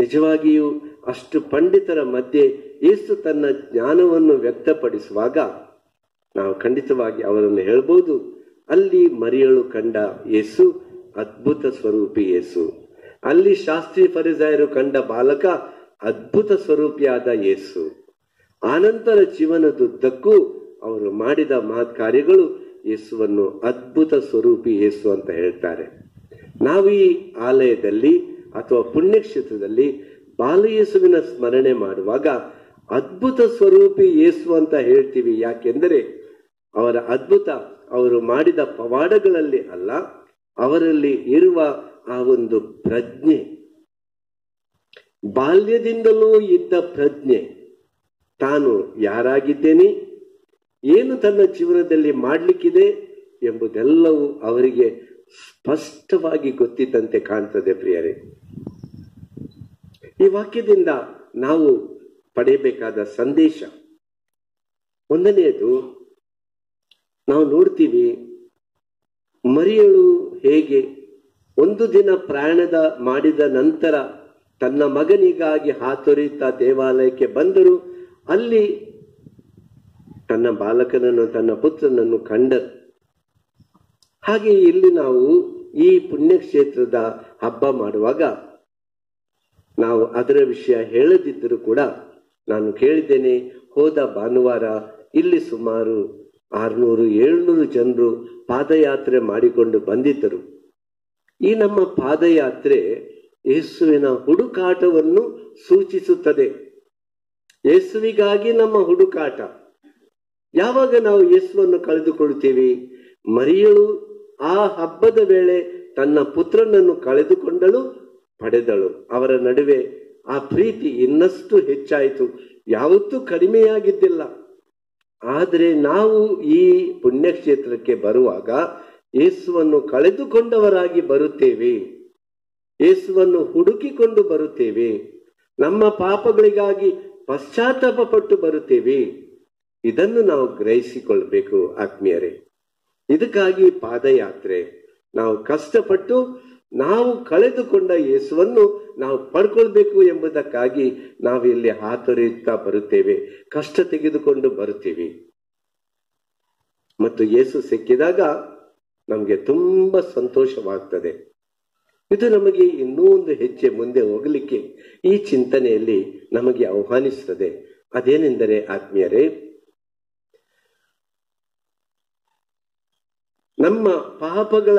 ನಿಜವಾಗಿಯೂ ಅಷ್ಟು ಪಂಡಿತರ ಮಧ್ಯೆ ಯೇಸು ತನ್ನ ಜ್ಞಾನವನ್ನು ವ್ಯಕ್ತಪಡಿಸುವಾಗ ನಾವು ಖಂಡಿತವಾಗಿ ಅವರನ್ನು ಹೇಳ್ಬೋದು, ಅಲ್ಲಿ ಮರಿಯಳು ಕಂಡ ಯೇಸು ಅದ್ಭುತ ಸ್ವರೂಪಿ ಯೇಸು. ಅಲ್ಲಿ ಶಾಸ್ತ್ರಿ ಫರಿಸಾಯರು ಕಂಡ ಬಾಲಕ ಅದ್ಭುತ ಸ್ವರೂಪಿಯಾದ ಯೇಸು. ಆನಂತರ ಜೀವನದುದ್ದಕ್ಕೂ ಅವರು ಮಾಡಿದ ಮಹತ್ ಕಾರ್ಯಗಳು ಯೇಸುವನ್ನು ಅದ್ಭುತ ಸ್ವರೂಪಿ ಯೇಸು ಅಂತ ಹೇಳ್ತಾರೆ. ನಾವು ಈ ಆಲಯದಲ್ಲಿ ಅಥವಾ ಪುಣ್ಯಕ್ಷೇತ್ರದಲ್ಲಿ ಬಾಲಯೇಸುವಿನ ಸ್ಮರಣೆ ಮಾಡುವಾಗ ಅದ್ಭುತ ಸ್ವರೂಪಿ ಯೇಸು ಅಂತ ಹೇಳ್ತೀವಿ. ಯಾಕೆಂದರೆ ಅವರ ಅದ್ಭುತ ಅವರು ಮಾಡಿದ ಪವಾಡಗಳಲ್ಲಿ ಅಲ್ಲ, ಅವರಲ್ಲಿ ಇರುವ ಆ ಒಂದು ಪ್ರಜ್ಞೆ, ಬಾಲ್ಯದಿಂದಲೂ ಇದ್ದ ಪ್ರಜ್ಞೆ, ತಾನು ಯಾರಾಗಿದ್ದೇನೆ, ಏನು ತನ್ನ ಜೀವನದಲ್ಲಿ ಮಾಡಲಿಕ್ಕಿದೆ ಎಂಬುದೆಲ್ಲವೂ ಅವರಿಗೆ ಸ್ಪಷ್ಟವಾಗಿ ಗೊತ್ತಿದ್ದಂತೆ ಕಾಣ್ತದೆ. ಪ್ರಿಯರೇ, ಈ ವಾಕ್ಯದಿಂದ ನಾವು ಪಡೆಯಬೇಕಾದ ಸಂದೇಶ ಒಂದನೆಯದು, ನಾವು ನೋಡ್ತೀವಿ ಮರಿಯಳು ಹೇಗೆ ಒಂದು ದಿನ ಪ್ರಯಾಣದ ಮಾಡಿದ ನಂತರ ತನ್ನ ಮಗನಿಗಾಗಿ ಹಾತೊರೆಯುತ್ತಾ ದೇವಾಲಯಕ್ಕೆ ಬಂದರು. ಅಲ್ಲಿ ತನ್ನ ಬಾಲಕನನ್ನು, ತನ್ನ ಪುತ್ರನನ್ನು ಕಂಡರು. ಹಾಗೆ ಇಲ್ಲಿ ನಾವು ಈ ಪುಣ್ಯಕ್ಷೇತ್ರದ ಹಬ್ಬ ಮಾಡುವಾಗ ನಾವು ಅದರ ವಿಷಯ ಹೇಳದಿದ್ದರೂ ಕೂಡ ನಾನು ಕೇಳಿದ್ದೇನೆ, ಹೋದ ಭಾನುವಾರ ಇಲ್ಲಿ ಸುಮಾರು 600-700 ಜನರು ಪಾದಯಾತ್ರೆ ಮಾಡಿಕೊಂಡು ಬಂದಿದ್ದರು. ಈ ನಮ್ಮ ಪಾದಯಾತ್ರೆ ಯೇಸುವಿನ ಹುಡುಕಾಟವನ್ನು ಸೂಚಿಸುತ್ತದೆ. ಯೇಸುವಿಗಾಗಿ ನಮ್ಮ ಹುಡುಕಾಟ. ಯಾವಾಗ ನಾವು ಯೇಸುವನ್ನು ಕಳೆದುಕೊಳ್ಳುತ್ತೀವಿ? ಮರಿಯಳು ಆ ಹಬ್ಬದ ವೇಳೆ ತನ್ನ ಪುತ್ರನನ್ನು ಕಳೆದುಕೊಂಡಳು, ಪಡೆದಳು. ಅವರ ನಡುವೆ ಆ ಪ್ರೀತಿ ಇನ್ನಷ್ಟು ಹೆಚ್ಚಾಯಿತು, ಯಾವತ್ತೂ ಕಡಿಮೆಯಾಗಿದ್ದಿಲ್ಲ. ಆದರೆ ನಾವು ಈ ಪುಣ್ಯಕ್ಷೇತ್ರಕ್ಕೆ ಬರುವಾಗ ಯೇಸುವನ್ನು ಕಳೆದುಕೊಂಡವರಾಗಿ ಬರುತ್ತೇವೆ, ಯೇಸುವನ್ನು ಹುಡುಕಿಕೊಂಡು ಬರುತ್ತೇವೆ, ನಮ್ಮ ಪಾಪಗಳಿಗಾಗಿ ಪಶ್ಚಾತ್ತಾಪ ಪಟ್ಟು ಬರುತ್ತೇವೆ. ಇದನ್ನು ನಾವು ಗ್ರಹಿಸಿಕೊಳ್ಬೇಕು ಆತ್ಮೀಯರೇ. ಇದಕ್ಕಾಗಿ ಪಾದಯಾತ್ರೆ. ನಾವು ಕಷ್ಟಪಟ್ಟು ನಾವು ಕಳೆದುಕೊಂಡ ಯೇಸುವನ್ನು ನಾವು ಪಡ್ಕೊಳ್ಬೇಕು ಎಂಬುದಕ್ಕಾಗಿ ನಾವು ಇಲ್ಲಿ ಹಾತೊರೆಯುತ್ತಾ ಬರುತ್ತೇವೆ, ಕಷ್ಟ ತೆಗೆದುಕೊಂಡು ಬರುತ್ತೇವೆ. ಮತ್ತು ಯೇಸು ಸಿಕ್ಕಿದಾಗ ನಮಗೆ ತುಂಬಾ ಸಂತೋಷವಾಗ್ತದೆ. ಇದು ನಮಗೆ ಇನ್ನೂ ಒಂದು ಹೆಜ್ಜೆ ಮುಂದೆ ಹೋಗಲಿಕ್ಕೆ ಈ ಚಿಂತನೆಯಲ್ಲಿ ನಮಗೆ ಆಹ್ವಾನಿಸುತ್ತದೆ. ಅದೇನೆಂದರೆ ಆತ್ಮೀಯರೇ, ನಮ್ಮ ಪಾಪಗಳ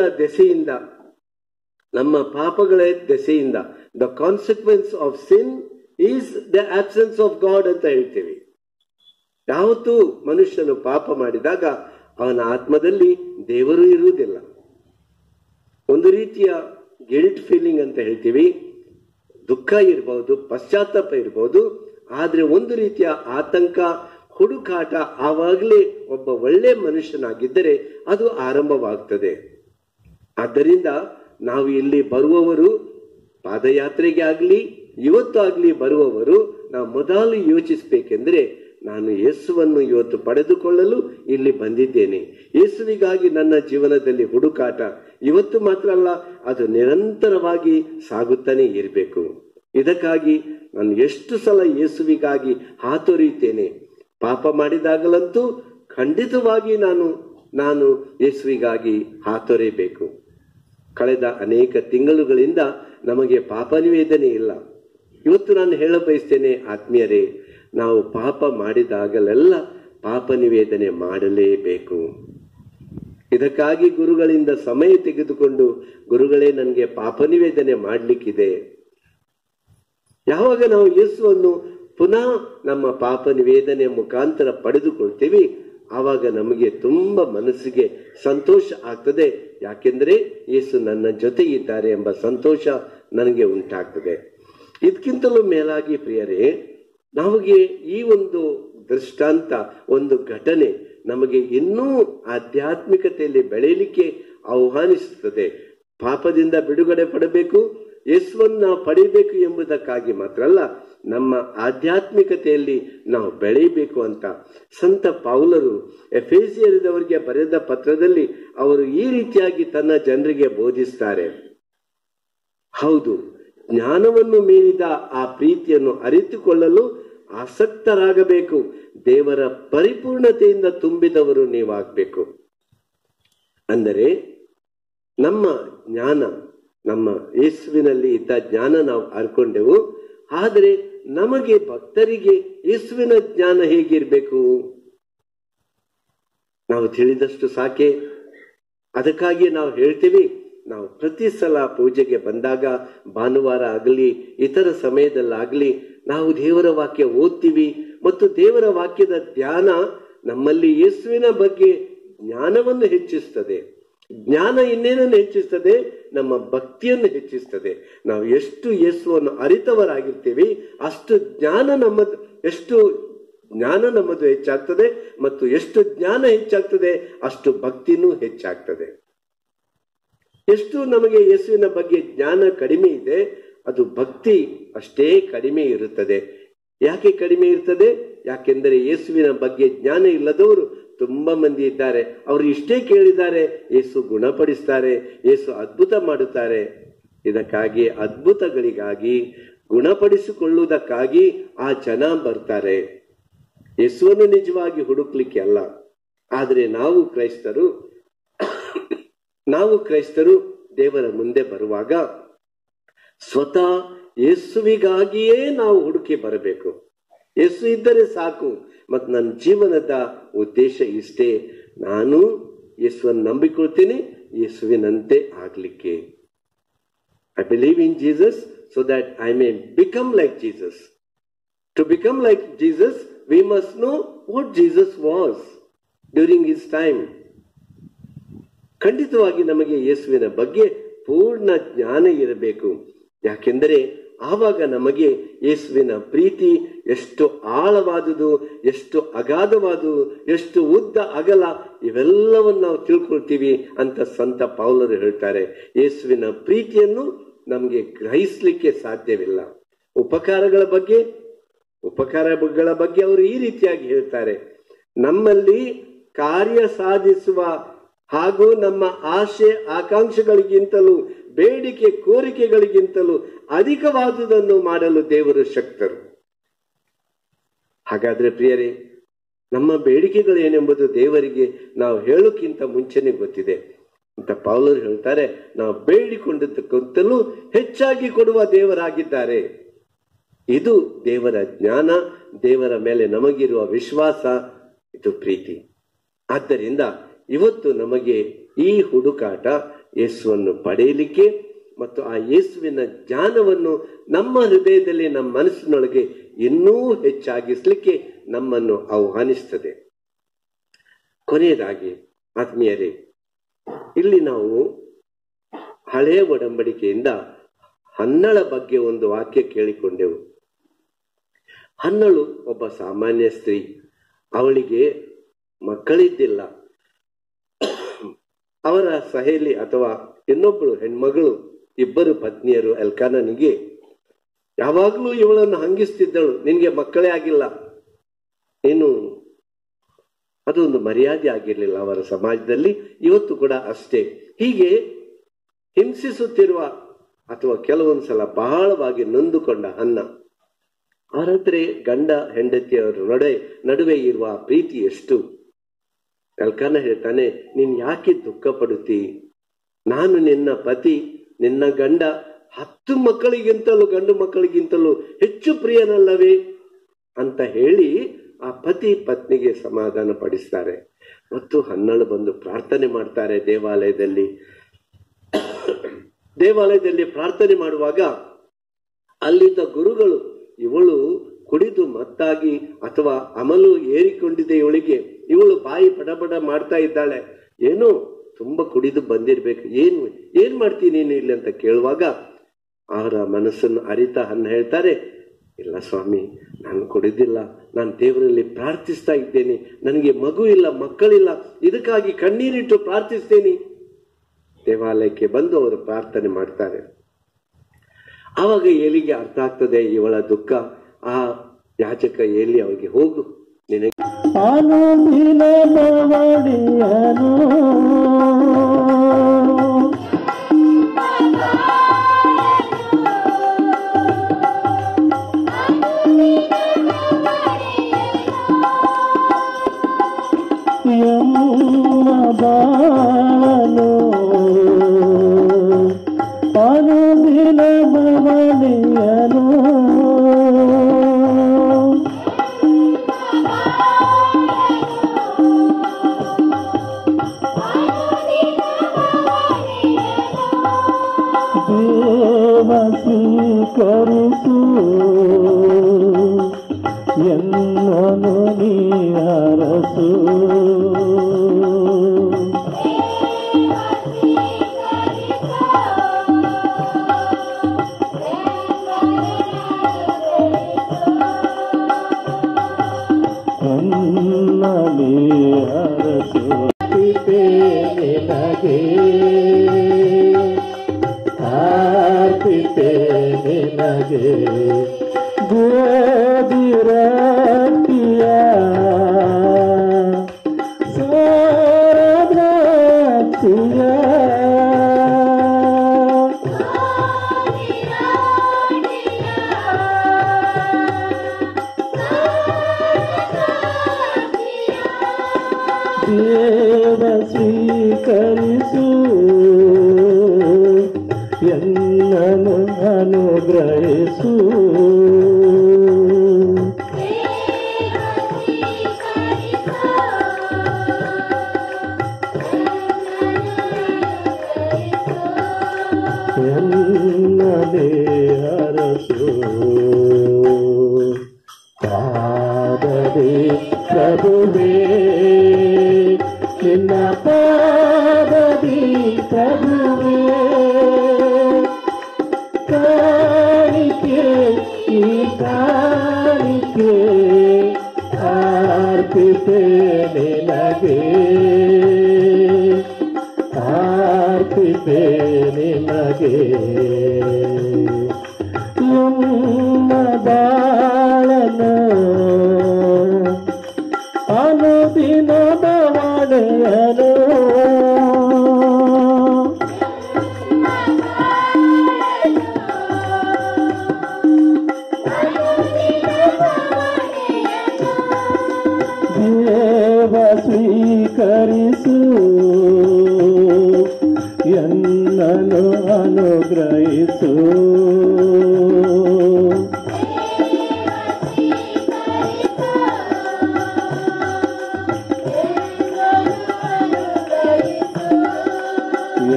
ದೆಸೆಯಿಂದ the consequence of sin is the absence of god ಅಂತ ಹೇಳ್ತೀವಿ. ಯಾವತ್ತೂ ಮನುಷ್ಯನು ಪಾಪ ಮಾಡಿದಾಗ ಅವನ ಆತ್ಮದಲ್ಲಿ ದೇವರು ಇರುವುದಿಲ್ಲ. ಒಂದು ರೀತಿಯ ಗಿಲ್ಟ್ ಫೀಲಿಂಗ್ ಅಂತ ಹೇಳ್ತೀವಿ, ದುಃಖ ಇರಬಹುದು, ಪಶ್ಚಾತ್ತಾಪ ಇರಬಹುದು. ಆದ್ರೆ ಒಂದು ರೀತಿಯ ಆತಂಕ, ಹುಡುಕಾಟ ಆವಾಗಲೇ ಒಬ್ಬ ಒಳ್ಳೆ ಮನುಷ್ಯನಾಗಿದ್ದರೆ ಅದು ಆರಂಭವಾಗ್ತದೆ. ಆದ್ದರಿಂದ ನಾವು ಇಲ್ಲಿ ಬರುವವರು, ಪಾದಯಾತ್ರೆಗೆ ಆಗ್ಲಿ ಇವತ್ತು ಆಗ್ಲಿ ಬರುವವರು, ನಾವು ಮೊದಲು ಯೋಚಿಸಬೇಕೆಂದ್ರೆ, ನಾನು ಯೇಸುವನ್ನು ಇವತ್ತು ಪಡೆದುಕೊಳ್ಳಲು ಇಲ್ಲಿ ಬಂದಿದ್ದೇನೆ. ಯೇಸುವಿಗಾಗಿ ನನ್ನ ಜೀವನದಲ್ಲಿ ಹುಡುಕಾಟ ಇವತ್ತು ಮಾತ್ರ ಅಲ್ಲ, ಅದು ನಿರಂತರವಾಗಿ ಸಾಗುತ್ತಾನೆ ಇರಬೇಕು. ಇದಕ್ಕಾಗಿ ನಾನು ಎಷ್ಟು ಸಲ ಯೇಸುವಿಗಾಗಿ ಹಾತೊರೆಯುತ್ತೇನೆ. ಪಾಪ ಮಾಡಿದಾಗಲಂತೂ ಖಂಡಿತವಾಗಿ ನಾನು ಯೇಸುವಿಗಾಗಿ ಹಾತೊರೆಯಬೇಕು. ಕಳೆದ ಅನೇಕ ತಿಂಗಳುಗಳಿಂದ ನಮಗೆ ಪಾಪ ನಿವೇದನೆ ಇಲ್ಲ. ಇವತ್ತು ನಾನು ಹೇಳ ಬಯಸ್ತೇನೆ ಆತ್ಮೀಯರೇ, ನಾವು ಪಾಪ ಮಾಡಿದಾಗಲೆಲ್ಲ ಪಾಪ ನಿವೇದನೆ ಮಾಡಲೇಬೇಕು. ಇದಕ್ಕಾಗಿ ಗುರುಗಳಿಂದ ಸಮಯ ತೆಗೆದುಕೊಂಡು, ಗುರುಗಳೇ ನನಗೆ ಪಾಪ ನಿವೇದನೆ ಮಾಡಲಿಕ್ಕಿದೆ. ಯಾವಾಗ ನಾವು ಯೇಸುವನ್ನು ಪುನಃ ನಮ್ಮ ಪಾಪ ನಿವೇದನೆ ಮುಖಾಂತರ ಪಡೆದುಕೊಳ್ತೀವಿ, ಆವಾಗ ನಮಗೆ ತುಂಬಾ ಮನಸ್ಸಿಗೆ ಸಂತೋಷ ಆಗ್ತದೆ. ಯಾಕೆಂದ್ರೆ ಯೇಸು ನನ್ನ ಜೊತೆ ಇದ್ದಾರೆ ಎಂಬ ಸಂತೋಷ ನನಗೆ ಉಂಟಾಗ್ತದೆ. ಇದಕ್ಕಿಂತಲೂ ಮೇಲಾಗಿ ಪ್ರಿಯರೇ, ನಮಗೆ ಈ ಒಂದು ದೃಷ್ಟಾಂತ, ಒಂದು ಘಟನೆ ನಮಗೆ ಇನ್ನೂ ಆಧ್ಯಾತ್ಮಿಕತೆಯಲ್ಲಿ ಬೆಳೆಯಲಿಕ್ಕೆ ಆಹ್ವಾನಿಸುತ್ತದೆ. ಪಾಪದಿಂದ ಬಿಡುಗಡೆ ಪಡಬೇಕು, ಯೇಸುವನ್ನು ನಾವು ಪಡೆಯಬೇಕು ಎಂಬುದಕ್ಕಾಗಿ ಮಾತ್ರ ಅಲ್ಲ, ನಮ್ಮ ಆಧ್ಯಾತ್ಮಿಕತೆಯಲ್ಲಿ ನಾವು ಬೆಳೆಯಬೇಕು ಅಂತ ಸಂತ ಪೌಲರು ಎಫೆಸಿಯದವರಿಗೆ ಬರೆದ ಪತ್ರದಲ್ಲಿ ಅವರು ಈ ರೀತಿಯಾಗಿ ತನ್ನ ಜನರಿಗೆ ಬೋಧಿಸ್ತಾರೆ. ಹೌದು, ಜ್ಞಾನವನ್ನು ಮೀರಿದ ಆ ಪ್ರೀತಿಯನ್ನು ಅರಿತುಕೊಳ್ಳಲು ಆಸಕ್ತರಾಗಬೇಕು. ದೇವರ ಪರಿಪೂರ್ಣತೆಯಿಂದ ತುಂಬಿದವರು ನೀವಾಗಬೇಕು. ಅಂದರೆ ನಮ್ಮ ಜ್ಞಾನ, ನಮ್ಮ ಯೇಸುವಿನಲ್ಲಿ ಇದ್ದ ಜ್ಞಾನ ನಾವು ಅರ್ಕೊಂಡೆವು. ಆದರೆ ನಮಗೆ ಭಕ್ತರಿಗೆ ಯೇಸುವಿನ ಜ್ಞಾನ ಹೇಗಿರ್ಬೇಕು? ನಾವು ತಿಳಿದಷ್ಟು ಸಾಕೆ. ಅದಕ್ಕಾಗಿ ನಾವು ಹೇಳ್ತೀವಿ, ನಾವು ಪ್ರತಿ ಸಲ ಪೂಜೆಗೆ ಬಂದಾಗ, ಭಾನುವಾರ ಆಗಲಿ ಇತರ ಸಮಯದಲ್ಲಾಗಲಿ, ನಾವು ದೇವರ ವಾಕ್ಯ ಓದ್ತೀವಿ ಮತ್ತು ದೇವರ ವಾಕ್ಯದ ಧ್ಯಾನ ನಮ್ಮಲ್ಲಿ ಯೇಸುವಿನ ಬಗ್ಗೆ ಜ್ಞಾನವನ್ನು ಹೆಚ್ಚಿಸ್ತದೆ. ಜ್ಞಾನ ಇನ್ನೇನನ್ನು ಹೆಚ್ಚಿಸ್ತದೆ? ನಮ್ಮ ಭಕ್ತಿಯನ್ನು ಹೆಚ್ಚಿಸ್ತದೆ. ನಾವು ಎಷ್ಟು ಯೇಸುವನ್ನು ಅರಿತವರಾಗಿರ್ತೀವಿ ಅಷ್ಟು ಜ್ಞಾನ ನಮ್ಮದು ಹೆಚ್ಚಾಗ್ತದೆ, ಮತ್ತು ಎಷ್ಟು ಜ್ಞಾನ ಹೆಚ್ಚಾಗ್ತದೆ ಅಷ್ಟು ಭಕ್ತಿನೂ ಹೆಚ್ಚಾಗ್ತದೆ. ಎಷ್ಟು ನಮಗೆ ಯೇಸುವಿನ ಬಗ್ಗೆ ಜ್ಞಾನ ಕಡಿಮೆ ಇದೆ, ಅದು ಭಕ್ತಿ ಅಷ್ಟೇ ಕಡಿಮೆ ಇರುತ್ತದೆ. ಯಾಕೆ ಕಡಿಮೆ ಇರ್ತದೆ? ಯಾಕೆಂದರೆ ಯೇಸುವಿನ ಬಗ್ಗೆ ಜ್ಞಾನ ಇಲ್ಲದವರು ತುಂಬಾ ಮಂದಿ ಇದ್ದಾರೆ. ಅವರು ಇಷ್ಟೇ ಕೇಳಿದ್ದಾರೆ, ಯೇಸು ಗುಣಪಡಿಸ್ತಾರೆ, ಯೇಸು ಅದ್ಭುತ ಮಾಡುತ್ತಾರೆ. ಇದಕ್ಕಾಗಿ, ಅದ್ಭುತಗಳಿಗಾಗಿ, ಗುಣಪಡಿಸಿಕೊಳ್ಳುವುದಕ್ಕಾಗಿ ಆ ಜನ ಬರ್ತಾರೆ, ಯೇಸುವನ್ನು ನಿಜವಾಗಿ ಹುಡುಕ್ಲಿಕ್ಕೆ ಅಲ್ಲ. ಆದರೆ ನಾವು ಕ್ರೈಸ್ತರು ದೇವರ ಮುಂದೆ ಬರುವಾಗ ಸ್ವತಃ ಯೇಸುವಿಗಾಗಿಯೇ ನಾವು ಹುಡುಕಿ ಬರಬೇಕು. ಯೇಸು ಇದ್ದರೆ ಸಾಕು. ಮತ್ತು ನನ್ನ ಜೀವನದ ಉದ್ದೇಶ ಇಷ್ಟೇ, ನಾನು ಯೇಸುವನ್ನು ನಂಬಿಕೊಳ್ತೀನಿ ಯೇಸುವಿನಂತೆ ಆಗ್ಲಿಕ್ಕೆ. I believe in Jesus so that I may become like Jesus. To become like Jesus, we must know what Jesus was during his time. ಖಂಡಿತವಾಗಿ ನಮಗೆ ಯೇಸುವಿನ ಬಗ್ಗೆ ಪೂರ್ಣ ಜ್ಞಾನ ಇರಬೇಕು. ಯಾಕೆಂದರೆ ಆವಾಗ ನಮಗೆ ಯೇಸುವಿನ ಪ್ರೀತಿ ಎಷ್ಟು ಆಳವಾದುದು, ಎಷ್ಟು ಅಗಾಧವಾದುದು, ಎಷ್ಟು ಉದ್ದ ಅಗಲ, ಇವೆಲ್ಲವನ್ನು ನಾವು ತಿಳ್ಕೊಳ್ತೀವಿ ಅಂತ ಸಂತ ಪೌಲರು ಹೇಳ್ತಾರೆ. ಯೇಸುವಿನ ಪ್ರೀತಿಯನ್ನು ನಮಗೆ ಗ್ರಹಿಸಲಿಕ್ಕೆ ಸಾಧ್ಯವಿಲ್ಲ. ಉಪಕಾರಗಳ ಬಗ್ಗೆ ಅವರು ಈ ರೀತಿಯಾಗಿ ಹೇಳ್ತಾರೆ, ನಮ್ಮಲ್ಲಿ ಕಾರ್ಯ ಸಾಧಿಸುವ ಹಾಗೂ ನಮ್ಮ ಆಶೆ ಆಕಾಂಕ್ಷೆಗಳಿಗಿಂತಲೂ ಬೇಡಿಕೆ ಕೋರಿಕೆಗಳಿಗಿಂತಲೂ ಅಧಿಕವಾದುದನ್ನು ಮಾಡಲು ದೇವರು ಶಕ್ತರು. ಹಾಗಾದ್ರೆ ಪ್ರಿಯರೇ, ನಮ್ಮ ಬೇಡಿಕೆಗಳೇನೆಂಬುದು ದೇವರಿಗೆ ನಾವು ಹೇಳೋಕ್ಕಿಂತ ಮುಂಚೆನೆ ಗೊತ್ತಿದೆ ಅಂತ ಪೌಲರು ಹೇಳ್ತಾರೆ. ನಾವು ಬೇಡಿಕೊಂಡದ್ದಕ್ಕಿಂತಲೂ ಹೆಚ್ಚಾಗಿ ಕೊಡುವ ದೇವರಾಗಿದ್ದಾರೆ. ಇದು ದೇವರ ಜ್ಞಾನ, ದೇವರ ಮೇಲೆ ನಮಗಿರುವ ವಿಶ್ವಾಸ, ಇದು ಪ್ರೀತಿ. ಆದ್ದರಿಂದ ಇವತ್ತು ನಮಗೆ ಈ ಹುಡುಕಾಟ ಯೇಸುವನ್ನು ಪಡೆಯಲಿಕ್ಕೆ ಮತ್ತು ಆ ಯೇಸುವಿನ ಜ್ಞಾನವನ್ನು ನಮ್ಮ ಹೃದಯದಲ್ಲಿ, ನಮ್ಮ ಮನಸ್ಸಿನೊಳಗೆ ಇನ್ನೂ ಹೆಚ್ಚಾಗಿಸಲಿಕ್ಕೆ ನಮ್ಮನ್ನು ಆಹ್ವಾನಿಸ್ತದೆ. ಕೊನೆಯದಾಗಿ ಆತ್ಮೀಯರೇ, ಇಲ್ಲಿ ನಾವು ಹಳೆಯ ಒಡಂಬಡಿಕೆಯಿಂದ ಹನ್ನಳ ಬಗ್ಗೆ ಒಂದು ವಾಕ್ಯ ಕೇಳಿಕೊಂಡೆವು. ಹನ್ನಳು ಒಬ್ಬ ಸಾಮಾನ್ಯ ಸ್ತ್ರೀ. ಅವಳಿಗೆ ಮಕ್ಕಳಿದ್ದಿಲ್ಲ. ಅವರ ಸಹೇಲಿ ಅಥವಾ ಇನ್ನೊಬ್ಬಳು ಹೆಣ್ಮಗಳು, ಇಬ್ಬರು ಪತ್ನಿಯರು ಎಲ್ಕಾನನಿಗೆ ಯಾವಾಗಲೂ ಇವಳನ್ನು ಹಂಗಿಸ್ತಿದ್ದಳು, ನಿನ್ಗೆ ಮಕ್ಕಳೇ ಆಗಿಲ್ಲ, ನೀನು, ಅದೊಂದು ಮರ್ಯಾದೆ ಆಗಿರಲಿಲ್ಲ ಅವರ ಸಮಾಜದಲ್ಲಿ. ಇವತ್ತು ಕೂಡ ಅಷ್ಟೇ. ಹೀಗೆ ಹಿಂಸಿಸುತ್ತಿರುವ ಅಥವಾ ಕೆಲವೊಂದ್ಸಲ ಬಹಳವಾಗಿ ನೊಂದುಕೊಂಡ ಹನ್ನ, ಅವರತ್ರ ಗಂಡ ಹೆಂಡತಿಯವರ ನಡುವೆ ಇರುವ ಪ್ರೀತಿ ಎಷ್ಟು. ಎಲ್ಕಾನ ಹೇಳ್ತಾನೆ, ನೀನ್ ಯಾಕೆ ದುಃಖ ಪಡುತ್ತಿ? ನಾನು ನಿನ್ನ ಪತಿ, ನಿನ್ನ ಗಂಡ 10 ಮಕ್ಕಳಿಗಿಂತಲೂ, ಗಂಡು ಮಕ್ಕಳಿಗಿಂತಲೂ ಹೆಚ್ಚು ಪ್ರಿಯನಲ್ಲವೇ ಅಂತ ಹೇಳಿ ಆ ಪತಿ ಪತ್ನಿಗೆ ಸಮಾಧಾನ ಪಡಿಸ್ತಾರೆ. ಮತ್ತು ಹನ್ನಳು ಬಂದು ಪ್ರಾರ್ಥನೆ ಮಾಡ್ತಾರೆ ದೇವಾಲಯದಲ್ಲಿ ಪ್ರಾರ್ಥನೆ ಮಾಡುವಾಗ ಅಲ್ಲಿದ್ದ ಗುರುಗಳು, ಇವಳು ಕುಡಿದು ಮತ್ತಾಗಿ ಅಥವಾ ಅಮಲು ಏರಿಕೊಂಡಿದೆ ಇವಳಿಗೆ, ಇವಳು ಬಾಯಿ ಪಡಬಡ ಮಾಡ್ತಾ ಇದ್ದಾಳೆ, ಏನೋ ತುಂಬಾ ಕುಡಿದು ಬಂದಿರ್ಬೇಕು, ಏನ್ ಮಾಡ್ತೀನಿ ನೀನು ಇಲ್ಲಿ ಅಂತ ಕೇಳುವಾಗ ಅವರ ಮನಸ್ಸನ್ನು ಅರಿತ ಹನ್ನ ಹೇಳ್ತಾರೆ, ಇಲ್ಲ ಸ್ವಾಮಿ, ನಾನು ಕುಡಿದಿಲ್ಲ, ನಾನು ದೇವರಲ್ಲಿ ಪ್ರಾರ್ಥಿಸ್ತಾ ಇದ್ದೇನೆ, ನನಗೆ ಮಗು ಇಲ್ಲ, ಮಕ್ಕಳಿಲ್ಲ, ಇದಕ್ಕಾಗಿ ಕಣ್ಣೀರಿಟ್ಟು ಪ್ರಾರ್ಥಿಸ್ತೇನೆ. ದೇವಾಲಯಕ್ಕೆ ಬಂದು ಅವರು ಪ್ರಾರ್ಥನೆ ಮಾಡ್ತಾರೆ. ಆವಾಗ ಏಲಿಗೆ ಅರ್ಥ ಆಗ್ತದೆ ಇವಳ ದುಃಖ. ಆ ಯಾಚಕ ಏಲಿ ಅವರಿಗೆ, ಹೋಗು, ನಿನಗೆ ಬಾಳನು ಅನುದಿನ ಮಮನೆಯನು ದೇವ ಸ್ವೀಕರಿಸು ಎನ್ನನು ನೀ ಅರಸು ಎನ್ನಲಿ ಅರಸು ನಿನಗೆ ಆರ್ಪಿತೆ ನಿನಗೆ ಗೋದಿರತಿಯ ಸಾರಭ್ರಾತಿಯ ದೇವ ಸ್ವೀಕರಿಸು ಎನ್ನನು ಅನುಗ್ರಹಿಸು ಎನ್ನಲೇ ಅರಸು ಪಾದದಿ ಪ್ರಭುವೇ ನಿನ್ನ ಪಾದದಿ ಪ್ರಭುವೇ ಕಾಣಿಕೆ ಈ ಕಾಣಿಕೆ ಆರ್ಪಿತೆ ನಿನಗೆ ಆರ್ಪಿತೆ ನಿನಗೆ ನಿಮ್ಮ ಬಾಳನು ಅನುದಿನ ಬವಣೆಯನು ದೇವ ಸ್ವೀಕರಿಸು ಎನ್ನನು ಅನುಗ್ರಹಿಸು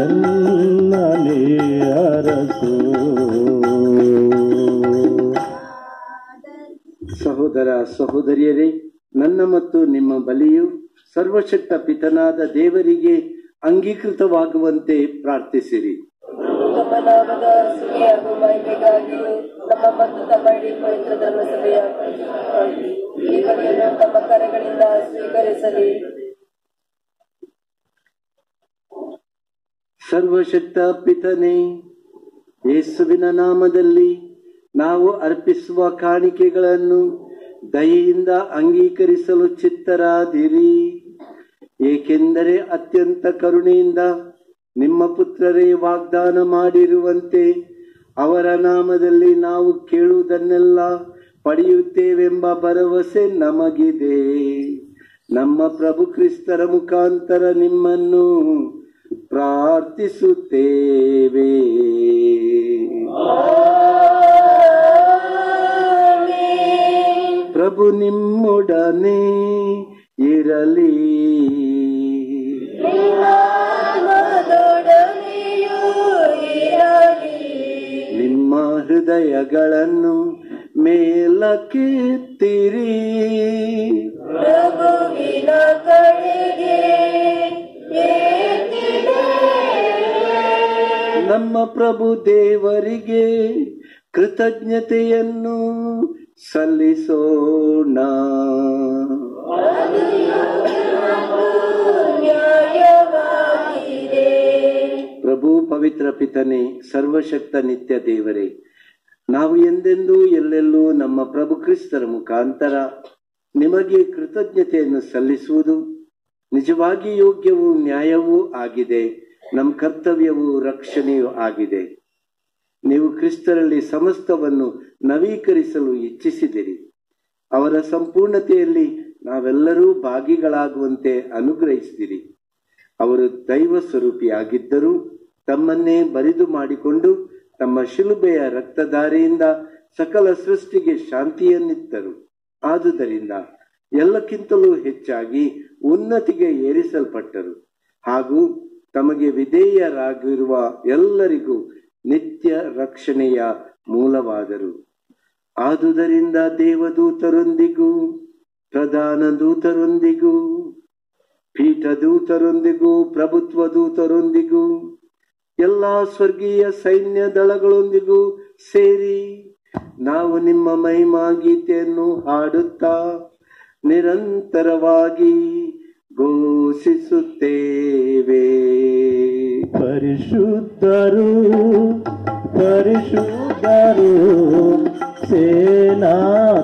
ಎನ್ನಲಿ ಅರಸು. ಸಹೋದರ ಸಹೋದರಿಯರೇ, ನನ್ನ ಮತ್ತು ನಿಮ್ಮ ಬಲಿಯು ಸರ್ವಶಕ್ತ ಪಿತನಾದ ದೇವರಿಗೆ ಅಂಗೀಕೃತವಾಗುವಂತೆ ಪ್ರಾರ್ಥಿಸಿರಿ. ತಮ್ಮ ನಾಮದ ಸ್ತುತಿ ಹಾಗೂ ಮಹಿಮೆಗಾಗಿಯೂ ನಮ್ಮ ಮತ್ತು ತಮ್ಮ ಇಡೀ ಪವಿತ್ರ ಧರ್ಮಸಭೆಯ ಈ ಬಲಿಯನ್ನು ತಮ್ಮ ಕರೆಗಳಿಂದ ಸ್ವೀಕರಿಸಲಿ. ಸರ್ವಶಕ್ತ ಪಿತನೇ, ಯೇಸುವಿನ ನಾಮದಲ್ಲಿ ನಾವು ಅರ್ಪಿಸುವ ಕಾಣಿಕೆಗಳನ್ನು ದಯೆಯಿಂದ ಅಂಗೀಕರಿಸಲು ಚಿತ್ತರಾದಿರಿ. ಏಕೆಂದರೆ ಅತ್ಯಂತ ಕರುಣೆಯಿಂದ ನಿಮ್ಮ ಪುತ್ರರೇ ವಾಗ್ದಾನ ಮಾಡಿರುವಂತೆ ಅವರ ನಾಮದಲ್ಲಿ ನಾವು ಕೇಳುವುದನ್ನೆಲ್ಲ ಪಡೆಯುತ್ತೇವೆಂಬ ಭರವಸೆ ನಮಗಿದೆ. ನಮ್ಮ ಪ್ರಭು ಕ್ರಿಸ್ತರ ಮುಖಾಂತರ ನಿಮ್ಮನ್ನು ಪ್ರಾರ್ಥಿಸುತ್ತೇವೆ. ಪ್ರಭು ನಿಮ್ಮೊಡನೆ ಇರಲಿ. ನಿಮ್ಮ ಹೃದಯಗಳನ್ನು ಮೇಲಕ್ಕೆತ್ತಿರಿ. ಪ್ರಭುವಿನ ಕಡೆಗೆ ನಮ್ಮ ಪ್ರಭು ದೇವರಿಗೆ ಕೃತಜ್ಞತೆಯನ್ನು ಸಲ್ಲಿಸೋಣ. ಪ್ರಭು ಪವಿತ್ರ ಪಿತನೇ, ಸರ್ವಶಕ್ತ ನಿತ್ಯ ದೇವರೇ, ನಾವು ಎಂದೆಂದೂ ಎಲ್ಲೆಲ್ಲೂ ನಮ್ಮ ಪ್ರಭು ಕ್ರಿಸ್ತರ ಮುಖಾಂತರ ನಿಮಗೆ ಕೃತಜ್ಞತೆಯನ್ನು ಸಲ್ಲಿಸುವುದು ನಿಜವಾಗಿ ಯೋಗ್ಯವೂ ನ್ಯಾಯವೂ ಆಗಿದೆ. ನಮ್ಮ ಕರ್ತವ್ಯವೂ ರಕ್ಷಣೆಯೂ ಆಗಿದೆ. ನೀವು ಕ್ರಿಸ್ತರಲ್ಲಿ ಸಮಸ್ತವನ್ನು ನವೀಕರಿಸಲು ಇಚ್ಛಿಸಿದಿರಿ. ಅವರ ಸಂಪೂರ್ಣತೆಯಲ್ಲಿ ನಾವೆಲ್ಲರೂ ಭಾಗಿಗಳಾಗುವಂತೆ ಅನುಗ್ರಹಿಸಿದಿರಿ. ಅವರು ದೈವ ಸ್ವರೂಪಿಯಾಗಿದ್ದರೂ ತಮ್ಮನ್ನೇ ಬರಿದು ಮಾಡಿಕೊಂಡು ತಮ್ಮ ಶಿಲುಬೆಯ ರಕ್ತಧಾರೆಯಿಂದ ಸಕಲ ಸೃಷ್ಟಿಗೆ ಶಾಂತಿಯನ್ನಿತ್ತರು. ಆದುದರಿಂದ ಎಲ್ಲಕ್ಕಿಂತಲೂ ಹೆಚ್ಚಾಗಿ ಉನ್ನತಿಗೆ ಏರಿಸಲ್ಪಟ್ಟರು ಹಾಗೂ ತಮಗೆ ವಿಧೇಯರಾಗಿರುವ ಎಲ್ಲರಿಗೂ ನಿತ್ಯ ರಕ್ಷಣೆಯ ಮೂಲವಾದರು. ಆದುದರಿಂದ ದೇವದೂತರೊಂದಿಗೂ ಪ್ರಧಾನ ದೂತರೊಂದಿಗೂ ಪೀಠದೂತರೊಂದಿಗೂ ಪ್ರಭುತ್ವ ದೂತರೊಂದಿಗೂ ಎಲ್ಲಾ ಸ್ವರ್ಗೀಯ ಸೈನ್ಯ ದಳಗಳೊಂದಿಗೂ ಸೇರಿ ನಾವು ನಿಮ್ಮ ಮಹಿಮಾ ಗೀತೆಯನ್ನು ಹಾಡುತ್ತಾ ನಿರಂತರವಾಗಿ ಘೋಷಿಸುತ್ತೇವೆ. ಪರಿಶುದ್ಧರು ಪರಿಶುದ್ಧರು ಸೇನಾಧೀಶ್ವರ